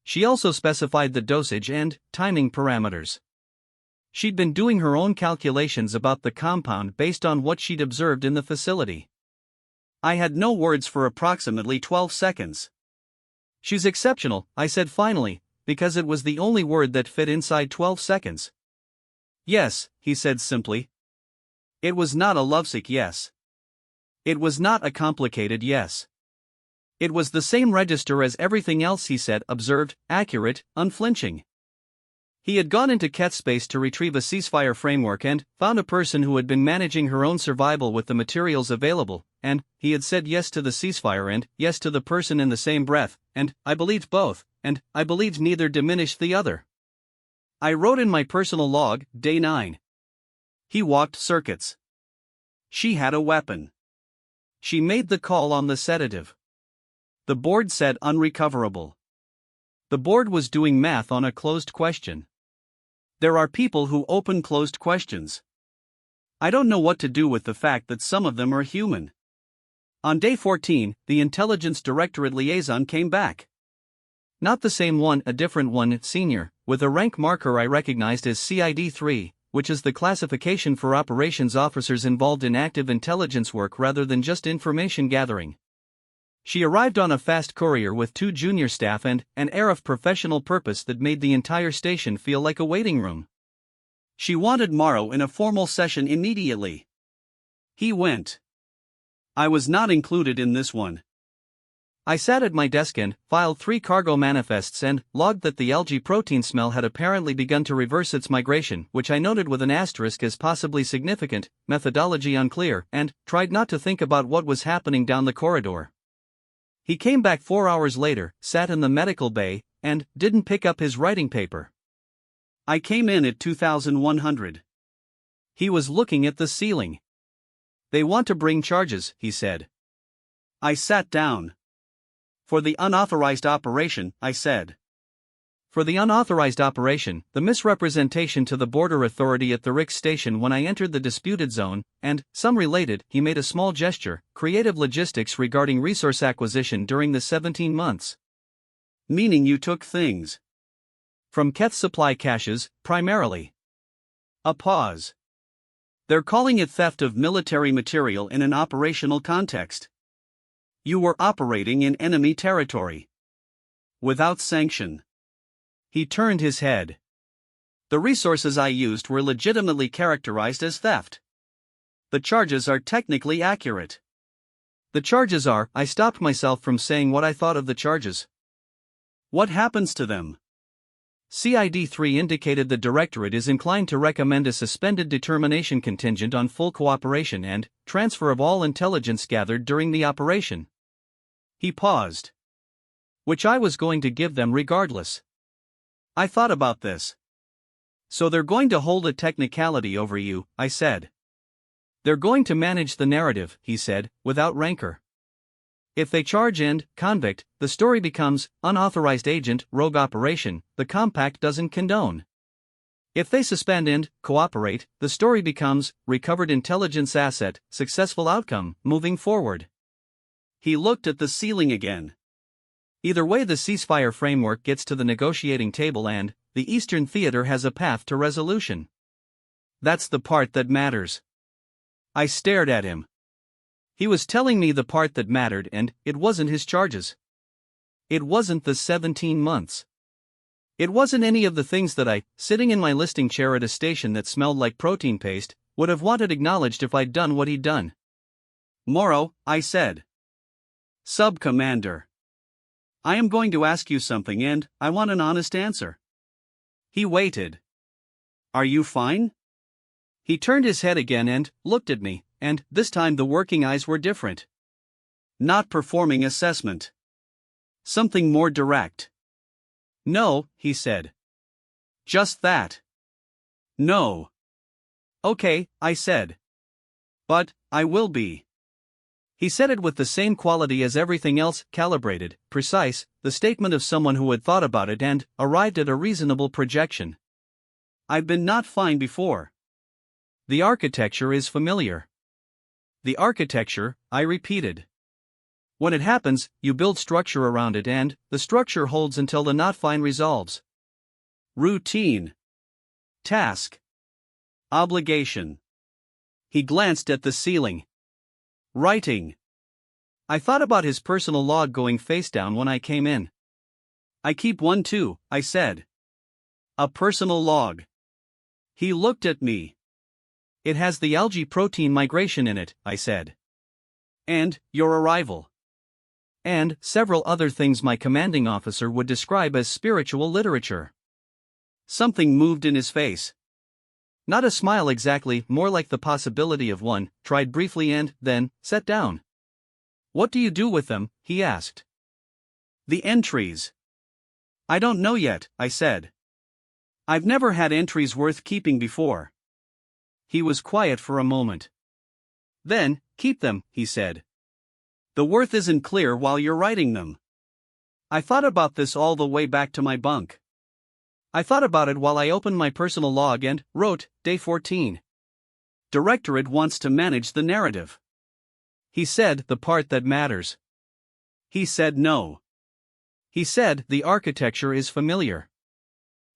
Speaker 1: She also specified the dosage and timing parameters. She'd been doing her own calculations about the compound based on what she'd observed in the facility.
Speaker 2: I had no words for approximately 12 seconds.
Speaker 1: She's exceptional, I said finally, because it was the only word that fit inside 12 seconds.
Speaker 2: Yes, he said simply. It was not a lovesick yes. It was not a complicated yes.
Speaker 1: It was the same register as everything else, he said, observed, accurate, unflinching. He had gone into Keth space to retrieve a ceasefire framework and found a person who had been managing her own survival with the materials available, and he had said yes to the ceasefire and yes to the person in the same breath, and I believed both, and I believed neither diminished the other. I wrote in my personal log, Day 9.
Speaker 2: He walked circuits. She had a weapon.
Speaker 1: She made the call on the sedative.
Speaker 2: The board said unrecoverable.
Speaker 1: The board was doing math on a closed question.
Speaker 2: There are people who open closed questions. I don't know what to do with the fact that some of them are human. On day 14, the Intelligence Directorate liaison came back.
Speaker 1: Not the same one, a different one, senior, with a rank marker I recognized as CID-3, which is the classification for operations officers involved in active intelligence work rather than just information gathering. She arrived on a fast courier with 2 junior staff and an air of professional purpose that made the entire station feel like a waiting room.
Speaker 2: She wanted Morrow in a formal session immediately. He went. I was not included in this one.
Speaker 1: I sat at my desk and filed 3 cargo manifests and logged that the algae protein smell had apparently begun to reverse its migration, which I noted with an asterisk as possibly significant, methodology unclear, and tried not to think about what was happening down the corridor. He came back 4 hours later, sat in the medical bay, and didn't pick up his writing paper.
Speaker 2: I came in at 2100.
Speaker 1: He was looking at the ceiling. They want to bring charges, he said.
Speaker 2: I sat down. For the unauthorized operation, I said.
Speaker 1: For the unauthorized operation, the misrepresentation to the border authority at the Rick station when I entered the disputed zone, and some related, he made a small gesture, creative logistics regarding resource acquisition during the 17 months.
Speaker 2: Meaning you took things.
Speaker 1: From Keth supply caches, primarily.
Speaker 2: A pause. They're calling it theft of military material in an operational context. You were operating in enemy territory. Without sanction.
Speaker 1: He turned his head.
Speaker 2: The resources I used were legitimately characterized as theft. The charges are technically accurate.
Speaker 1: The charges are, I stopped myself from saying what I thought of the charges.
Speaker 2: What happens to them?
Speaker 1: CID-3 indicated the Directorate is inclined to recommend a suspended determination contingent on full cooperation and transfer of all intelligence gathered during the operation.
Speaker 2: He paused.
Speaker 1: Which I was going to give them regardless.
Speaker 2: I thought about this.
Speaker 1: So they're going to hold a technicality over you, I said. They're going to manage the narrative, he said, without rancor. If they charge and convict, the story becomes unauthorized agent, rogue operation, the compact doesn't condone. If they suspend and cooperate, the story becomes recovered intelligence asset, successful outcome, moving forward.
Speaker 2: He looked at the ceiling again.
Speaker 1: Either way, the ceasefire framework gets to the negotiating table and the Eastern Theater has a path to resolution. That's the part that matters. I stared at him. He was telling me the part that mattered, and it wasn't his charges. It wasn't the 17 months. It wasn't any of the things that I, sitting in my listing chair at a station that smelled like protein paste, would have wanted acknowledged if I'd done what he'd done.
Speaker 2: Morrow, I said. Sub-Commander. I am going to ask you something and I want an honest answer. He waited. Are you fine?
Speaker 1: He turned his head again and looked at me, and this time the working eyes were different.
Speaker 2: Not performing assessment. Something more direct.
Speaker 1: No, he said.
Speaker 2: Just that. No.
Speaker 1: Okay, I said.
Speaker 2: But I will be.
Speaker 1: He said it with the same quality as everything else, calibrated, precise, the statement of someone who had thought about it and arrived at a reasonable projection.
Speaker 2: I've been not fine before.
Speaker 1: The architecture is familiar. The architecture, I repeated. When it happens, you build structure around it and the structure holds until the not fine resolves.
Speaker 2: Routine. Task. Obligation. He glanced at the ceiling. Writing.
Speaker 1: I thought about his personal log going face down when I came in.
Speaker 2: I keep one too, I said. A personal log. He looked at me.
Speaker 1: It has the algae protein migration in it, I said.
Speaker 2: And your arrival.
Speaker 1: And several other things my commanding officer would describe as spiritual literature.
Speaker 2: Something moved in his face.
Speaker 1: Not a smile exactly, more like the possibility of one, tried briefly and then sat down. What do you do with them? He asked.
Speaker 2: The entries. I don't know yet, I said. I've never had entries worth keeping before.
Speaker 1: He was quiet for a moment. Then, keep them, he said.
Speaker 2: The worth isn't clear while you're writing them. I thought about this all the way back to my bunk.
Speaker 1: I thought about it while I opened my personal log and wrote, Day 14.
Speaker 2: Directorate wants to manage the narrative.
Speaker 1: He said the part that matters.
Speaker 2: He said no.
Speaker 1: He said, the architecture is familiar.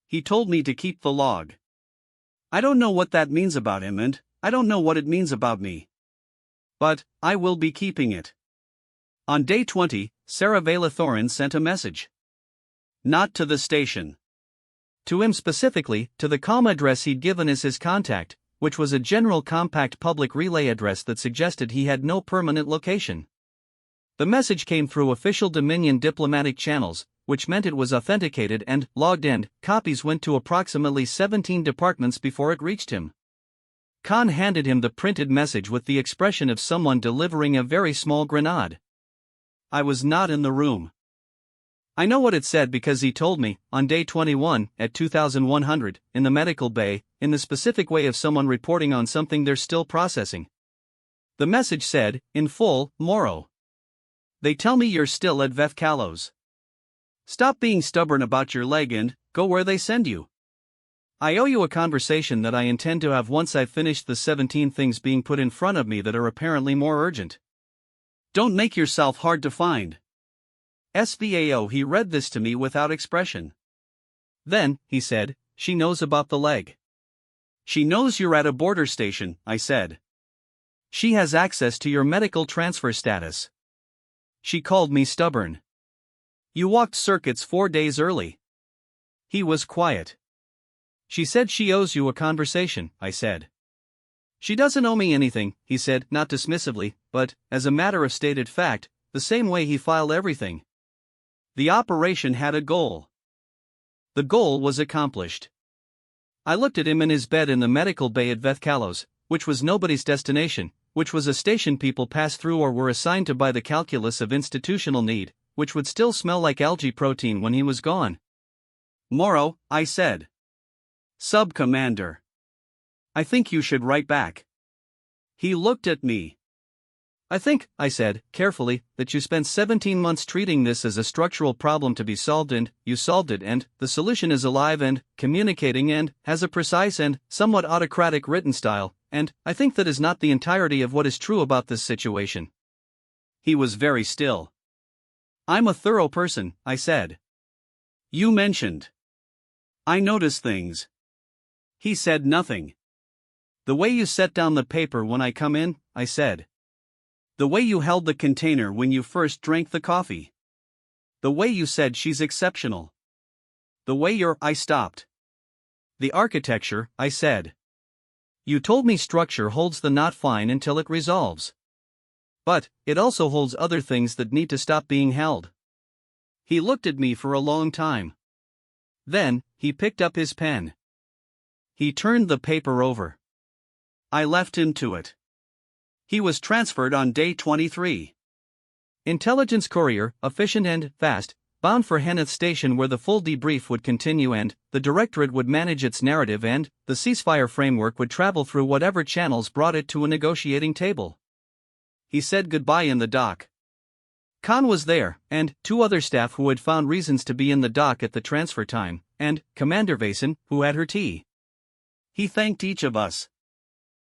Speaker 2: He told me to keep the log. I don't know what that means about him, and I don't know what it means about me. But I will be keeping it. On day 20, Sarah Valathorin sent a message. Not to the station.
Speaker 1: To him specifically, to the COM address he'd given as his contact, which was a general compact public relay address that suggested he had no permanent location. The message came through official Dominion diplomatic channels, which meant it was authenticated and logged in. Copies went to approximately 17 departments before it reached him. Khan handed him the printed message with the expression of someone delivering a very small grenade. I was not in the room. I know what it said because he told me, on day 21, at 2100, in the medical bay, in the specific way of someone reporting on something they're still processing. The message said, in full, Morrow. They tell me you're still at Vefkalos. Stop being stubborn about your leg and go where they send you. I owe you a conversation that I intend to have once I've finished the 17 things being put in front of me that are apparently more urgent. Don't make yourself hard to find. SVAO. He read this to me without expression. Then, he said, she knows about the leg. She knows you're at a border station, I said. She has access to your medical transfer status. She called me stubborn. You walked circuits 4 days early. He was quiet. She said she owes you a conversation, I said. She doesn't owe me anything, he said, not dismissively, but, as a matter of stated fact, the same way he filed everything. The operation had a goal. The goal was accomplished. I looked at him in his bed in the medical bay at Vefkalos, which was nobody's destination, which was a station people passed through or were assigned to by the calculus of institutional need, which would still smell like algae protein when he was gone. Morrow, I said. Sub-Commander. I think you should write back. He looked at me. I think, I said, carefully, that you spent 17 months treating this as a structural problem to be solved and, you solved it and, the solution is alive and, communicating and, has a precise and, somewhat autocratic written style, and, I think that is not the entirety of what is true about this situation. He was very still. I'm a thorough person, I said. You mentioned. I notice things. He said nothing. The way you set down the paper when I come in, I said. The way you held the container when you first drank the coffee. The way you said she's exceptional. The way I stopped. The architecture, I said. You told me structure holds the knot fine until it resolves. But, it also holds other things that need to stop being held. He looked at me for a long time. Then, he picked up his pen. He turned the paper over. I left him to it. He was transferred on day 23. Intelligence courier, efficient and fast, bound for Henneth Station where the full debrief would continue and, the Directorate would manage its narrative and, the ceasefire framework would travel through whatever channels brought it to a negotiating table. He said goodbye in the dock. Khan was there, and 2 other staff who had found reasons to be in the dock at the transfer time, and Commander Vason, who had her tea. He thanked each of us.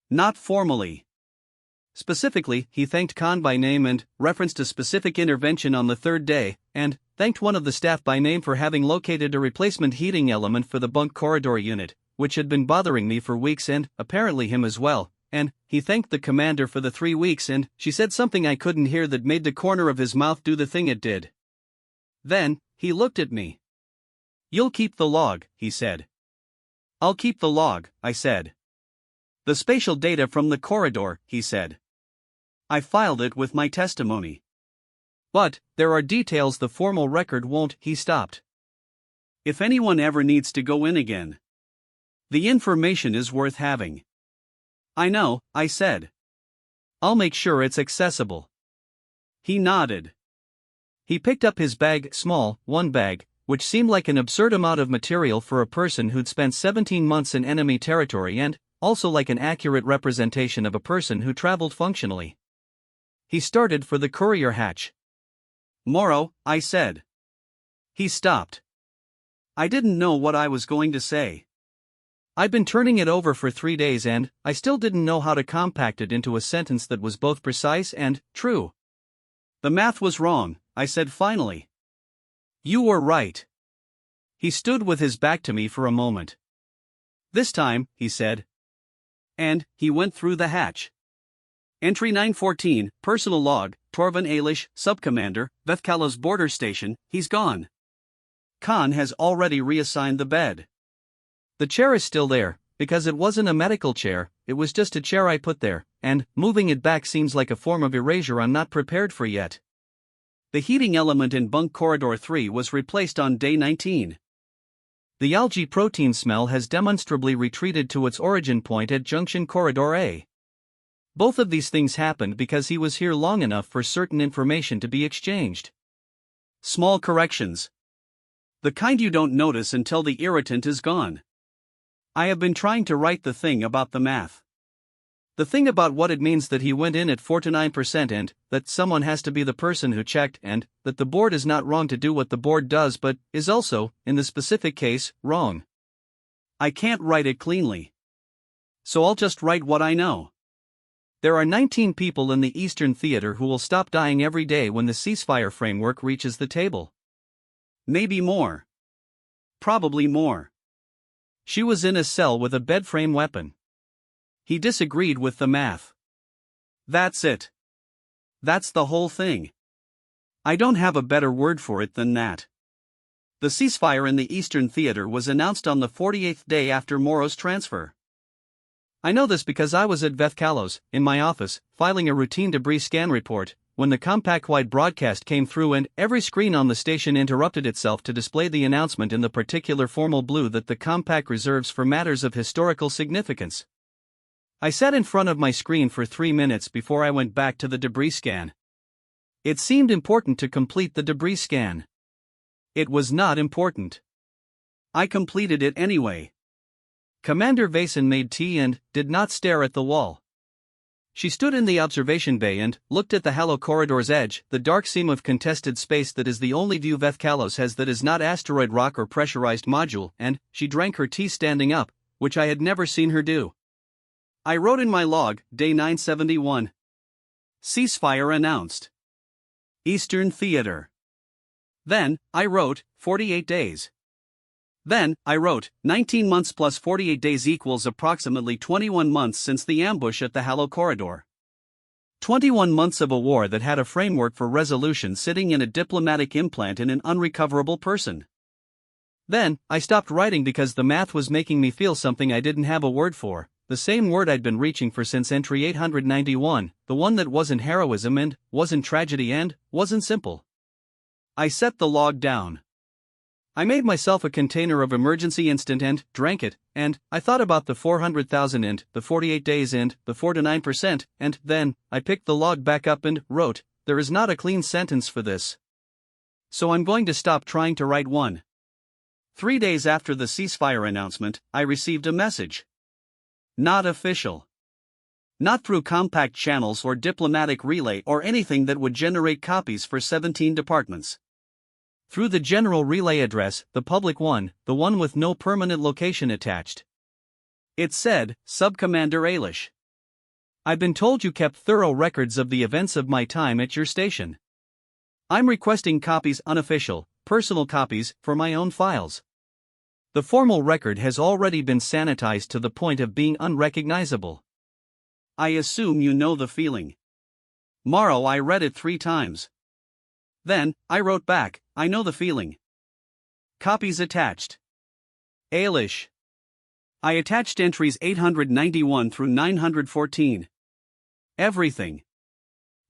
Speaker 1: Not formally. Specifically, he thanked Khan by name and referenced a specific intervention on the 3rd day, and thanked one of the staff by name for having located a replacement heating element for the bunk corridor unit, which had been bothering me for weeks and, apparently him as well, and he thanked the commander for the 3 weeks and she said something I couldn't hear that made the corner of his mouth do the thing it did. Then, he looked at me. You'll keep the log, he said. I'll keep the log, I said. The spatial data from the corridor, he said. I filed it with my testimony. But, there are details the formal record won't, he stopped. If anyone ever needs to go in again. The information is worth having. I know, I said. I'll make sure it's accessible. He nodded. He picked up his bag, small, one bag, which seemed like an absurd amount of material for a person who'd spent 17 months in enemy territory and, also like an accurate representation of a person who traveled functionally. He started for the courier hatch. Morrow, I said. He stopped. I didn't know what I was going to say. I'd been turning it over for 3 days and I still didn't know how to compact it into a sentence that was both precise and true. The math was wrong, I said finally.
Speaker 2: You were right. He stood with his back to me for a moment. This time, he said. And he went through the hatch. Entry 914, personal log, Torvin Ailish, subcommander, Vethkalos border station, he's gone. Khan has already reassigned the bed.
Speaker 1: The chair is still there, because it wasn't a medical chair, it was just a chair I put there, and moving it back seems like a form of erasure I'm not prepared for yet.
Speaker 2: The heating element in bunk corridor 3 was replaced on day 19.
Speaker 1: The algae protein smell has demonstrably retreated to its origin point at junction corridor A. Both of these things happened because he was here long enough for certain information to be exchanged.
Speaker 2: Small corrections. The kind you don't notice until the irritant is gone. I have been trying to write the thing about the math.
Speaker 1: The thing about what it means that he went in at 4 to 9% and that someone has to be the person who checked and that the board is not wrong to do what the board does but is also, in the specific case, wrong.
Speaker 2: I can't write it cleanly. So I'll just write what I know.
Speaker 1: There are 19 people in the Eastern Theater who will stop dying every day when the ceasefire framework reaches the table.
Speaker 2: Maybe more. Probably more.
Speaker 1: She was in a cell with a bedframe weapon.
Speaker 2: He disagreed with the math. That's it. That's the whole thing. I don't have a better word for it than that. The ceasefire in the Eastern Theater was announced on the 48th day after Moro's transfer.
Speaker 1: I know this because I was at Vethkalos, in my office, filing a routine debris scan report, when the compact-wide broadcast came through and every screen on the station interrupted itself to display the announcement in the particular formal blue that the compact reserves for matters of historical significance. I sat in front of my screen for 3 minutes before I went back to the debris scan. It seemed important to complete the debris scan. It was not important.
Speaker 2: I completed it anyway.
Speaker 1: Commander Vason made tea and did not stare at the wall. She stood in the observation bay and looked at the hollow corridor's edge, the dark seam of contested space that is the only view Vethkalos has that is not asteroid rock or pressurized module, and she drank her tea standing up, which I had never seen her do. I wrote in my log, day 971. Ceasefire announced. Eastern Theater. Then, I wrote, 48 days. Then, I wrote, 19 months plus 48 days equals approximately 21 months since the ambush at the hollow corridor. 21 months of a war that had a framework for resolution sitting in a diplomatic implant in an unrecoverable person. Then, I stopped writing because the math was making me feel something I didn't have a word for, the same word I'd been reaching for since entry 891, the one that wasn't heroism and wasn't tragedy and wasn't simple. I set the log down. I made myself a container of emergency instant and drank it, and I thought about the 400,000 and the 48 days and the 4 to 9%, and then I picked the log back up and wrote, there is not a clean sentence for this. So I'm going to stop trying to write one. 3 days after the ceasefire announcement, I received a message. Not official. Not through compact channels or diplomatic relay or anything that would generate copies for 17 departments. Through the general relay address, the public one, the one with no permanent location attached. It said, Subcommander Ailish. I've been told you kept thorough records of the events of my time at your station. I'm requesting copies unofficial, personal copies, for my own files. The formal record has already been sanitized to the point of being unrecognizable. I assume you know the feeling. Morrow I read it 3 times. Then, I wrote back, I know the feeling. Copies attached. Ailish. I attached entries 891 through 914. Everything.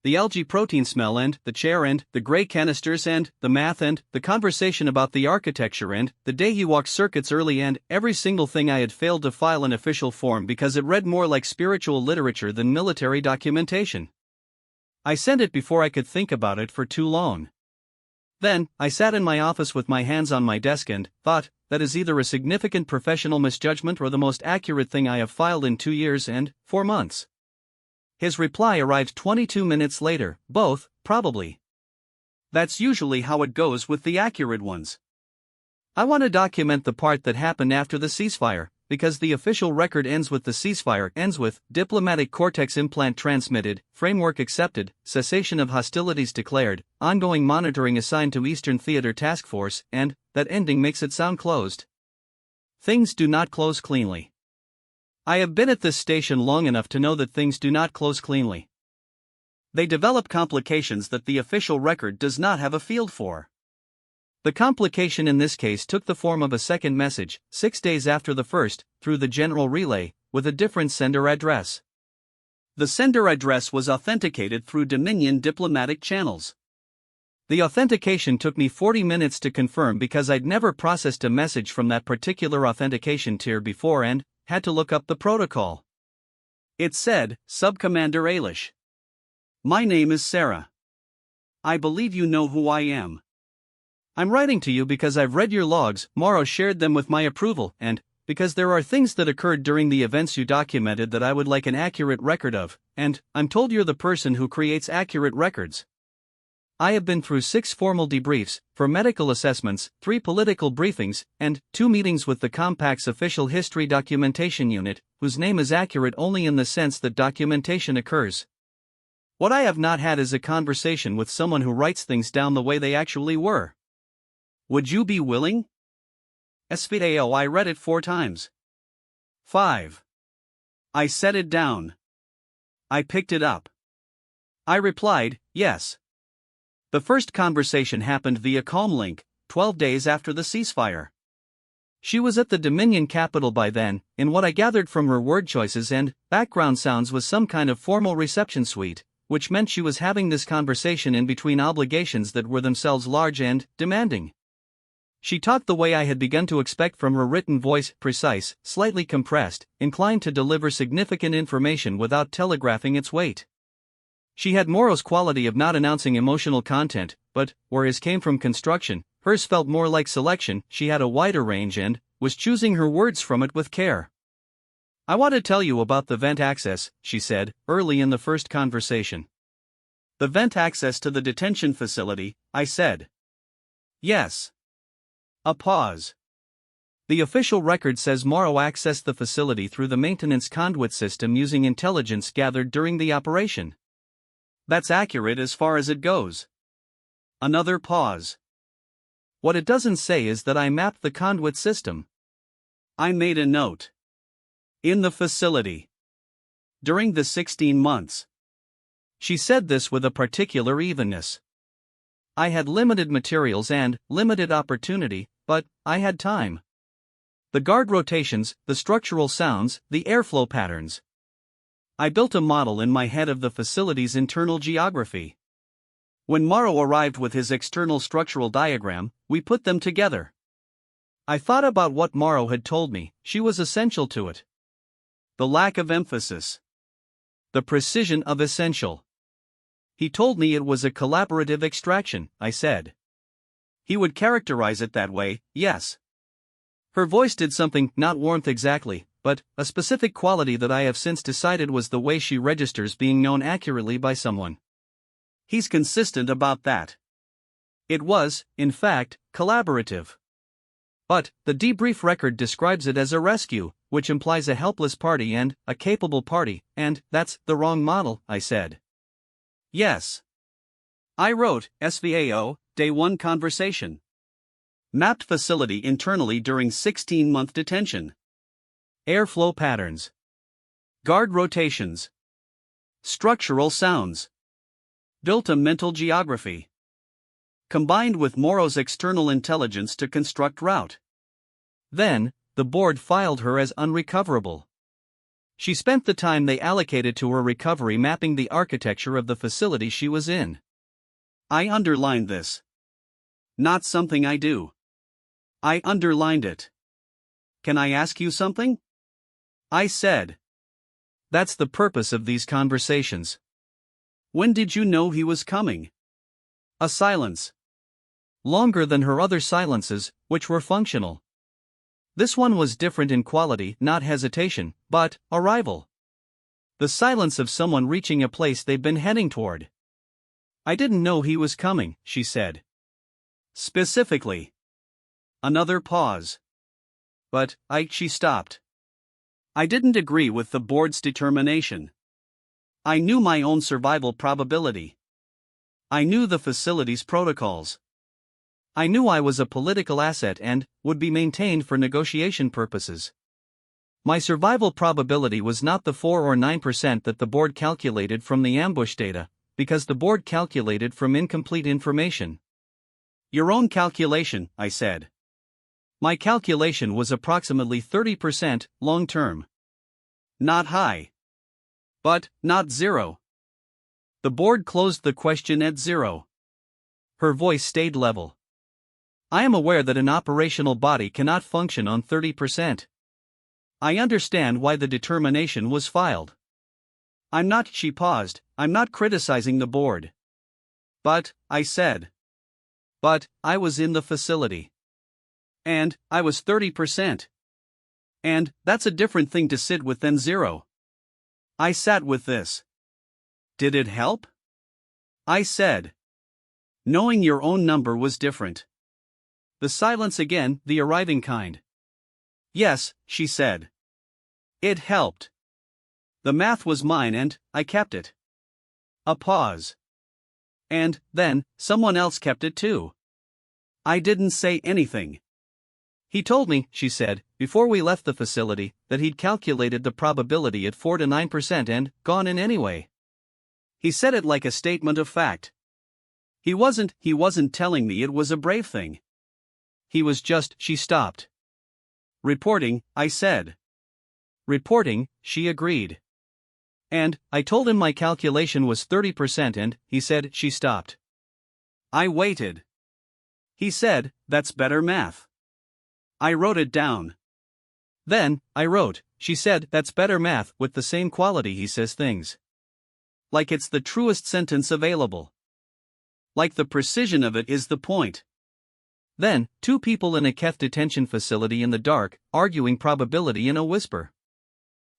Speaker 1: The algae protein smell and the chair and the gray canisters and the math and the conversation about the architecture and the day he walked circuits early and every single thing I had failed to file in official form because it read more like spiritual literature than military documentation. I sent it before I could think about it for too long. Then, I sat in my office with my hands on my desk and thought, that is either a significant professional misjudgment or the most accurate thing I have filed in 2 years and 4 months. His reply arrived 22 minutes later, both, probably. That's usually how it goes with the accurate ones. I want to document the part that happened after the ceasefire, because the official record ends with the ceasefire, ends with diplomatic cortex implant transmitted, framework accepted, cessation of hostilities declared, ongoing monitoring assigned to Eastern Theater Task Force, and that ending makes it sound closed. Things do not close cleanly. I have been at this station long enough to know that things do not close cleanly. They develop complications that the official record does not have a field for. The complication in this case took the form of a second message, 6 days after the first, through the general relay, with a different sender address. The sender address was authenticated through Dominion diplomatic channels. The authentication took me 40 minutes to confirm because I'd never processed a message from that particular authentication tier before and had to look up the protocol. It said, Subcommander Ailish. My name is Sarah. I believe you know who I am. I'm writing to you because I've read your logs, Morrow shared them with my approval, and because there are things that occurred during the events you documented that I would like an accurate record of, and I'm told you're the person who creates accurate records. I have been through 6 formal debriefs, 4 medical assessments, 3 political briefings, and 2 meetings with the Compact's official history documentation unit, whose name is accurate only in the sense that documentation occurs. What I have not had is a conversation with someone who writes things down the way they actually were. Would you be willing? SVAO I read it 4 times. 5. I set it down. I picked it up. I replied, yes. The first conversation happened via Comlink, 12 days after the ceasefire. She was at the Dominion Capitol by then, in what I gathered from her word choices and background sounds was some kind of formal reception suite, which meant she was having this conversation in between obligations that were themselves large and demanding. She talked the way I had begun to expect from her written voice, precise, slightly compressed, inclined to deliver significant information without telegraphing its weight. She had Morrow's quality of not announcing emotional content, but, where his came from construction, hers felt more like selection. She had a wider range and was choosing her words from it with care. I want to tell you about the vent access, she said, early in the first conversation. The vent access to the detention facility, I said. Yes. A pause. The official record says Morrow accessed the facility through the maintenance conduit system using intelligence gathered during the operation. That's accurate as far as it goes. Another pause. What it doesn't say is that I mapped the conduit system. I made a note. In the facility. During the 16 months. She said this with a particular evenness. I had limited materials and limited opportunity, but I had time. The guard rotations, the structural sounds, the airflow patterns. I built a model in my head of the facility's internal geography. When Morrow arrived with his external structural diagram, we put them together. I thought about what Morrow had told me, she was essential to it. The lack of emphasis. The precision of essential. He told me it was a collaborative extraction, I said. He would characterize it that way, yes. Her voice did something, not warmth exactly, but a specific quality that I have since decided was the way she registers being known accurately by someone. He's consistent about that. It was, in fact, collaborative. But the debrief record describes it as a rescue, which implies a helpless party and a capable party, and that's the wrong model, I said. Yes. I wrote, SVAO, Day 1 conversation. Mapped facility internally during 16-month detention. Airflow patterns. Guard rotations. Structural sounds. Built a mental geography. Combined with Morrow's external intelligence to construct route. Then, the board filed her as unrecoverable. She spent the time they allocated to her recovery mapping the architecture of the facility she was in. I underlined this. Not something I do. I underlined it. Can I ask you something? I said. That's the purpose of these conversations. When did you know he was coming? A silence. Longer than her other silences, which were functional. This one was different in quality, not hesitation, but arrival. The silence of someone reaching a place they've been heading toward. I didn't know he was coming, she said. Specifically. Another pause. But, she stopped.
Speaker 2: I didn't agree with the board's determination. I knew my own survival probability. I knew the facility's protocols. I knew I was a political asset and would be maintained for negotiation purposes. My survival probability was not the 4 or 9% that the board calculated from the ambush data, because the board calculated from incomplete information. Your own calculation, I said. My calculation was approximately 30% long term. Not high. But not zero. The board closed the question at 0. Her voice stayed level. I am aware that an operational body cannot function on 30%. I understand why the determination was filed. She paused, I'm not criticizing the board. But, I said. But, I was in the facility. And, I was 30%. And, that's a different thing to sit with than 0. I sat with this. Did it help? I said. Knowing your own number was different. The silence again, the arriving kind. Yes, she said. It helped. The math was mine and I kept it. A pause. And, then, someone else kept it too. I didn't say anything. He told me, she said, before we left the facility, that he'd calculated the probability at 4 to 9% and gone in anyway. He said it like a statement of fact. He wasn't telling me it was a brave thing. He was just, she stopped. Reporting, I said. Reporting, she agreed. And, I told him my calculation was 30% and, he said, she stopped. I waited. He said, that's better math. I wrote it down. Then, I wrote, she said, that's better math, with the same quality he says things. Like it's the truest sentence available. Like the precision of it is the point. Then, 2 people in a Keth detention facility in the dark, arguing probability in a whisper.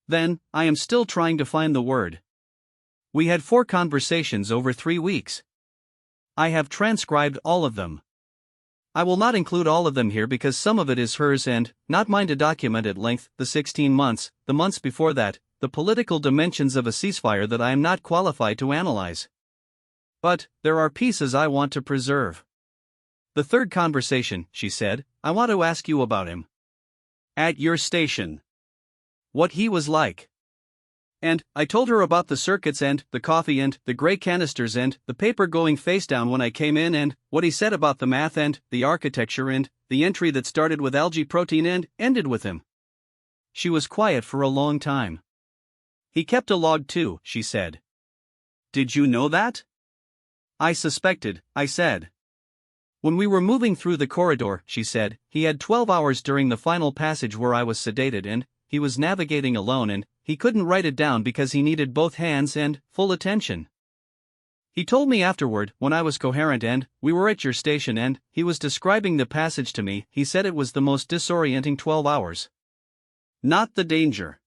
Speaker 2: Then, I am still trying to find the word. We had 4 conversations over 3 weeks. I have transcribed all of them. I will not include all of them here because some of it is hers and not mine to document at length, the 16 months, the months before that, the political dimensions of a ceasefire that I am not qualified to analyze. But, there are pieces I want to preserve. The 3rd conversation, she said, I want to ask you about him. At your station. What he was like. And, I told her about the circuits and the coffee and the gray canisters and the paper going face down when I came in and what he said about the math and the architecture and the entry that started with algae protein and ended with him. She was quiet for a long time. He kept a log too, she said. Did you know that? I suspected, I said. When we were moving through the corridor, she said, he had 12 hours during the final passage where I was sedated and he was navigating alone and he couldn't write it down because he needed both hands and full attention. He told me afterward, when I was coherent and we were at your station and he was describing the passage to me, he said it was the most disorienting 12 hours. Not the danger.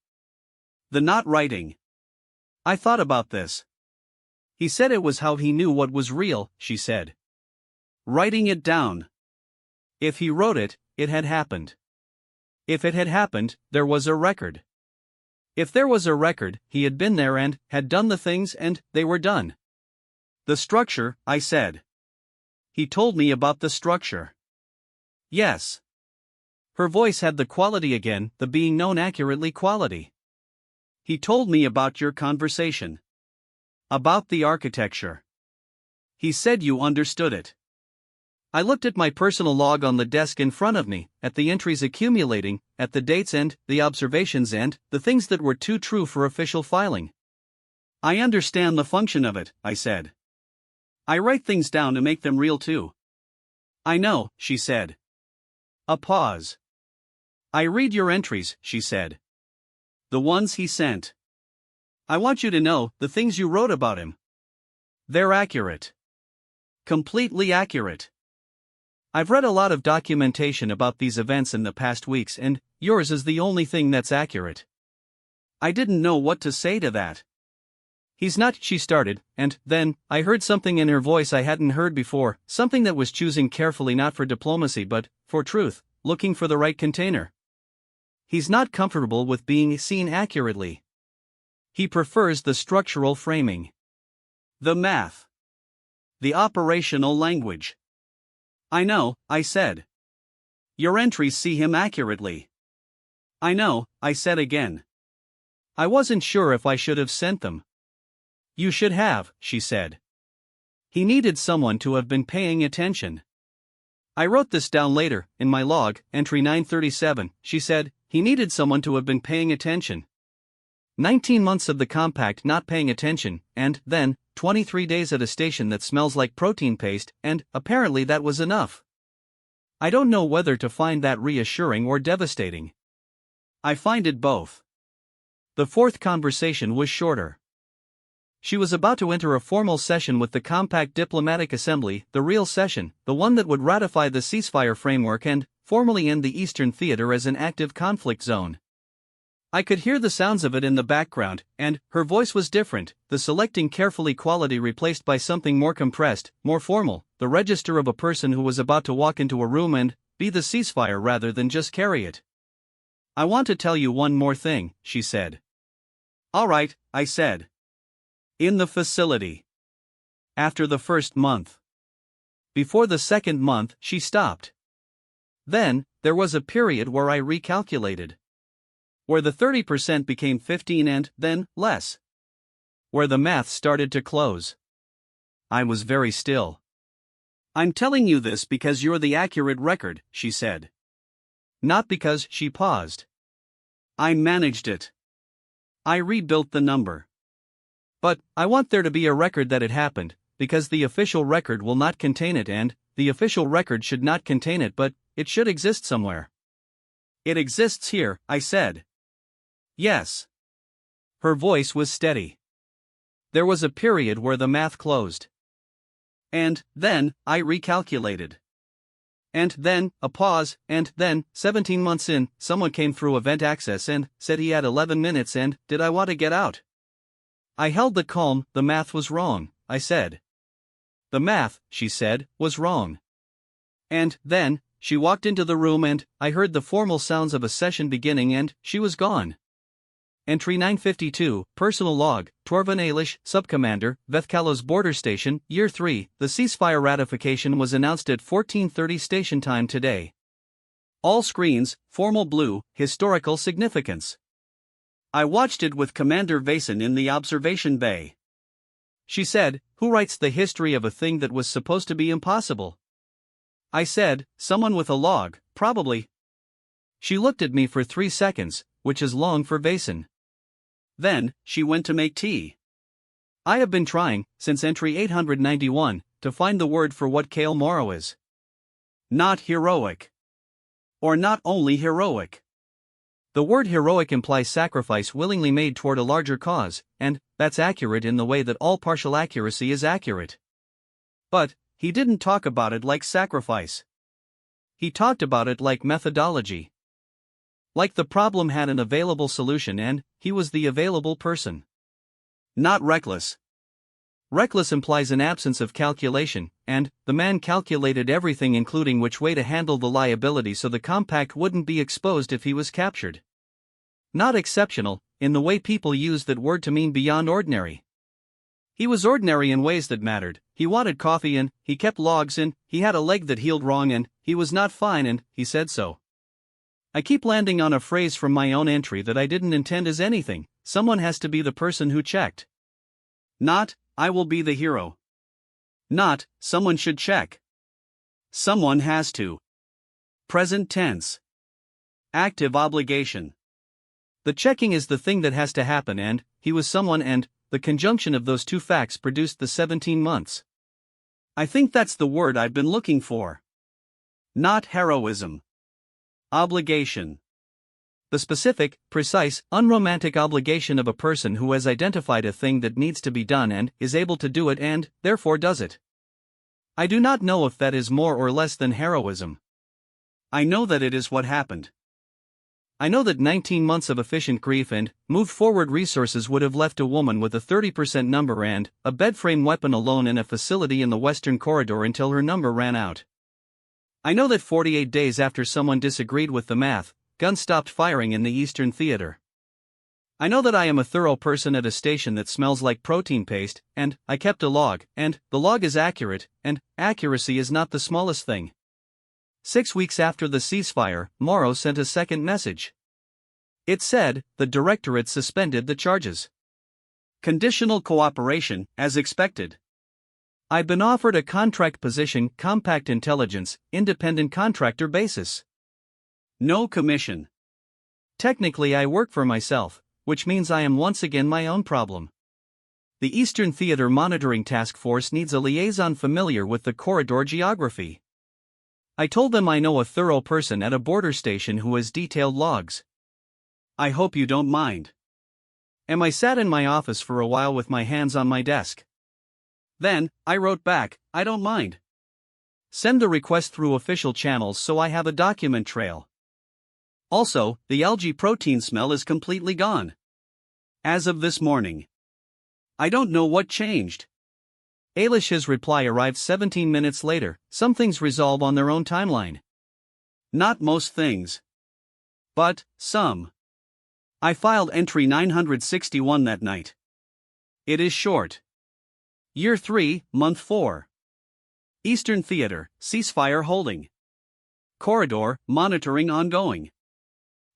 Speaker 2: The not writing. I thought about this. He said it was how he knew what was real, she said. Writing it down. If he wrote it, it had happened. If it had happened, there was a record. If there was a record, he had been there and had done the things and they were done. The structure, I said. He told me about the structure. Yes. Her voice had the quality again, the being known accurately quality. He told me about your conversation. About the architecture. He said you understood it. I looked at my personal log on the desk in front of me, at the entries accumulating, at the dates and the observations and the things that were too true for official filing. I understand the function of it, I said. I write things down to make them real too. I know, she said. A pause. I read your entries, she said. The ones he sent. I want you to know the things you wrote about him. They're accurate. Completely accurate. I've read a lot of documentation about these events in the past weeks and yours is the only thing that's accurate. I didn't know what to say to that. He's not, she started, and then I heard something in her voice I hadn't heard before, something that was choosing carefully not for diplomacy but for truth, looking for the right container.
Speaker 1: He's not comfortable with being seen accurately. He prefers the structural framing.
Speaker 2: The math. The operational language. I know, I said. Your entries see him accurately. I know, I said again.
Speaker 1: I wasn't sure if I should have sent them. You should have, she said. He needed someone to have been paying attention. I wrote this down later, in my log, entry 937, she said, he needed someone to have been paying attention. 19 months of the compact not paying attention, and, then, 23 days at a station that smells like protein paste, and, apparently that was enough. I don't know whether to find that reassuring or devastating.
Speaker 2: I find it both.
Speaker 1: The fourth conversation was shorter. She was about to enter a formal session with the Compact Diplomatic Assembly, the real session, the one that would ratify the ceasefire framework and, formally end the Eastern Theater as an active conflict zone. I could hear the sounds of it in the background, and her voice was different, the selecting carefully quality replaced by something more compressed, more formal, the register of a person who was about to walk into a room and be the ceasefire rather than just carry it. I want to tell you one more thing, she said.
Speaker 2: All right, I said. In the facility.
Speaker 1: After the first month. Before the second month, she stopped. Then, there was a period where I recalculated. Where the 30% became 15 and, then, less. Where the math started to close. I was very still.
Speaker 2: I'm telling you this because you're the accurate record, she said.
Speaker 1: Not because, she paused.
Speaker 2: I managed it. I rebuilt the number.
Speaker 1: But, I want there to be a record that it happened, because the official record will not contain it and, the official record should not contain it but, it should exist somewhere.
Speaker 2: It exists here, I said. Yes.
Speaker 1: Her voice was steady. There was a period where the math closed.
Speaker 2: And, then, I recalculated.
Speaker 1: And then, a pause, and then, 17 months in, someone came through event access and said he had 11 minutes and, did I want to get out? I held the calm, the math was wrong, I said. The math, she said, was wrong. And, then, she walked into the room and, I heard the formal sounds of a session beginning and, she was gone. Entry 952, Personal Log, Torvin Ailish, Subcommander, Vethkalos Border Station, Year 3, the ceasefire ratification was announced at 14:30 station time today. All screens, formal blue, historical significance.
Speaker 2: I watched it with Commander Vason in the observation bay.
Speaker 1: She said, who writes the history of a thing that was supposed to be impossible? I said, someone with a log, probably. She looked at me for 3 seconds, which is long for Vason.
Speaker 2: Then, she went to make tea.
Speaker 1: I have been trying, since entry 891, to find the word for what Kale Morrow is.
Speaker 2: Not heroic. Or not only heroic.
Speaker 1: The word heroic implies sacrifice willingly made toward a larger cause, and that's accurate in the way that all partial accuracy is accurate. But, he didn't talk about it like sacrifice. He talked about it like methodology. Like the problem had an available solution and, he was the available person.
Speaker 2: Not reckless.
Speaker 1: Reckless implies an absence of calculation, and, the man calculated everything including which way to handle the liability so the compact wouldn't be exposed if he was captured. Not exceptional, in the way people use that word to mean beyond ordinary. He was ordinary in ways that mattered, he wanted coffee and, he kept logs and, he had a leg that healed wrong and, he was not fine and, he said so. I keep landing on a phrase from my own entry that I didn't intend as anything, someone has to be the person who checked.
Speaker 2: Not, I will be the hero. Not, someone should check. Someone has to. Present tense. Active obligation.
Speaker 1: The checking is the thing that has to happen and, he was someone and, the conjunction of those two facts produced the 17 months.
Speaker 2: I think that's the word I've been looking for. Not heroism. Obligation.
Speaker 1: The specific, precise, unromantic obligation of a person who has identified a thing that needs to be done and is able to do it and, therefore does it. I do not know if that is more or less than heroism.
Speaker 2: I know that it is what happened.
Speaker 1: I know that 19 months of efficient grief and, moved forward resources would have left a woman with a 30% number and, a bedframe weapon alone in a facility in the Western Corridor until her number ran out. I know that 48 days after someone disagreed with the math, guns stopped firing in the Eastern Theater. I know that I am a thorough person at a station that smells like protein paste, and I kept a log, and the log is accurate, and accuracy is not the smallest thing. 6 weeks after the ceasefire, Morrow sent a second message. It said, the directorate suspended the charges.
Speaker 2: Conditional cooperation, as expected.
Speaker 1: I've been offered a contract position, compact intelligence, independent contractor basis.
Speaker 2: No commission.
Speaker 1: Technically I work for myself, which means I am once again my own problem. The Eastern Theater Monitoring Task Force needs a liaison familiar with the corridor geography. I told them I know a thorough person at a border station who has detailed logs.
Speaker 2: I hope you don't mind.
Speaker 1: I sat in my office for a while with my hands on my desk.
Speaker 2: Then, I wrote back, I don't mind.
Speaker 1: Send the request through official channels so I have a document trail.
Speaker 2: Also, the algae protein smell is completely gone. As of this morning. I don't know what changed.
Speaker 1: Ailish's reply arrived 17 minutes later. Some things resolve on their own timeline.
Speaker 2: Not most things. But, some. I filed entry 961 that night. It is short. Year 3, Month 4. Eastern Theater, ceasefire holding. Corridor, monitoring ongoing.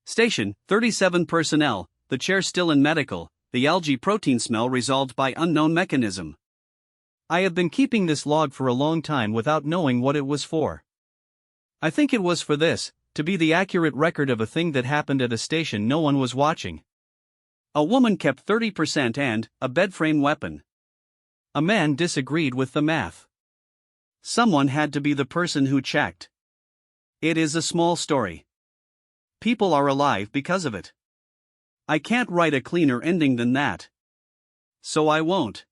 Speaker 2: Station, 37 personnel, the chair still in medical, the algae protein smell resolved by unknown mechanism.
Speaker 1: I have been keeping this log for a long time without knowing what it was for. I think it was for this, to be the accurate record of a thing that happened at a station no one was watching.
Speaker 2: A woman kept 30% and a bedframe weapon.
Speaker 1: A man disagreed with the math.
Speaker 2: Someone had to be the person who checked. It is a small story. People are alive because of it. I can't write a cleaner ending than that. So I won't.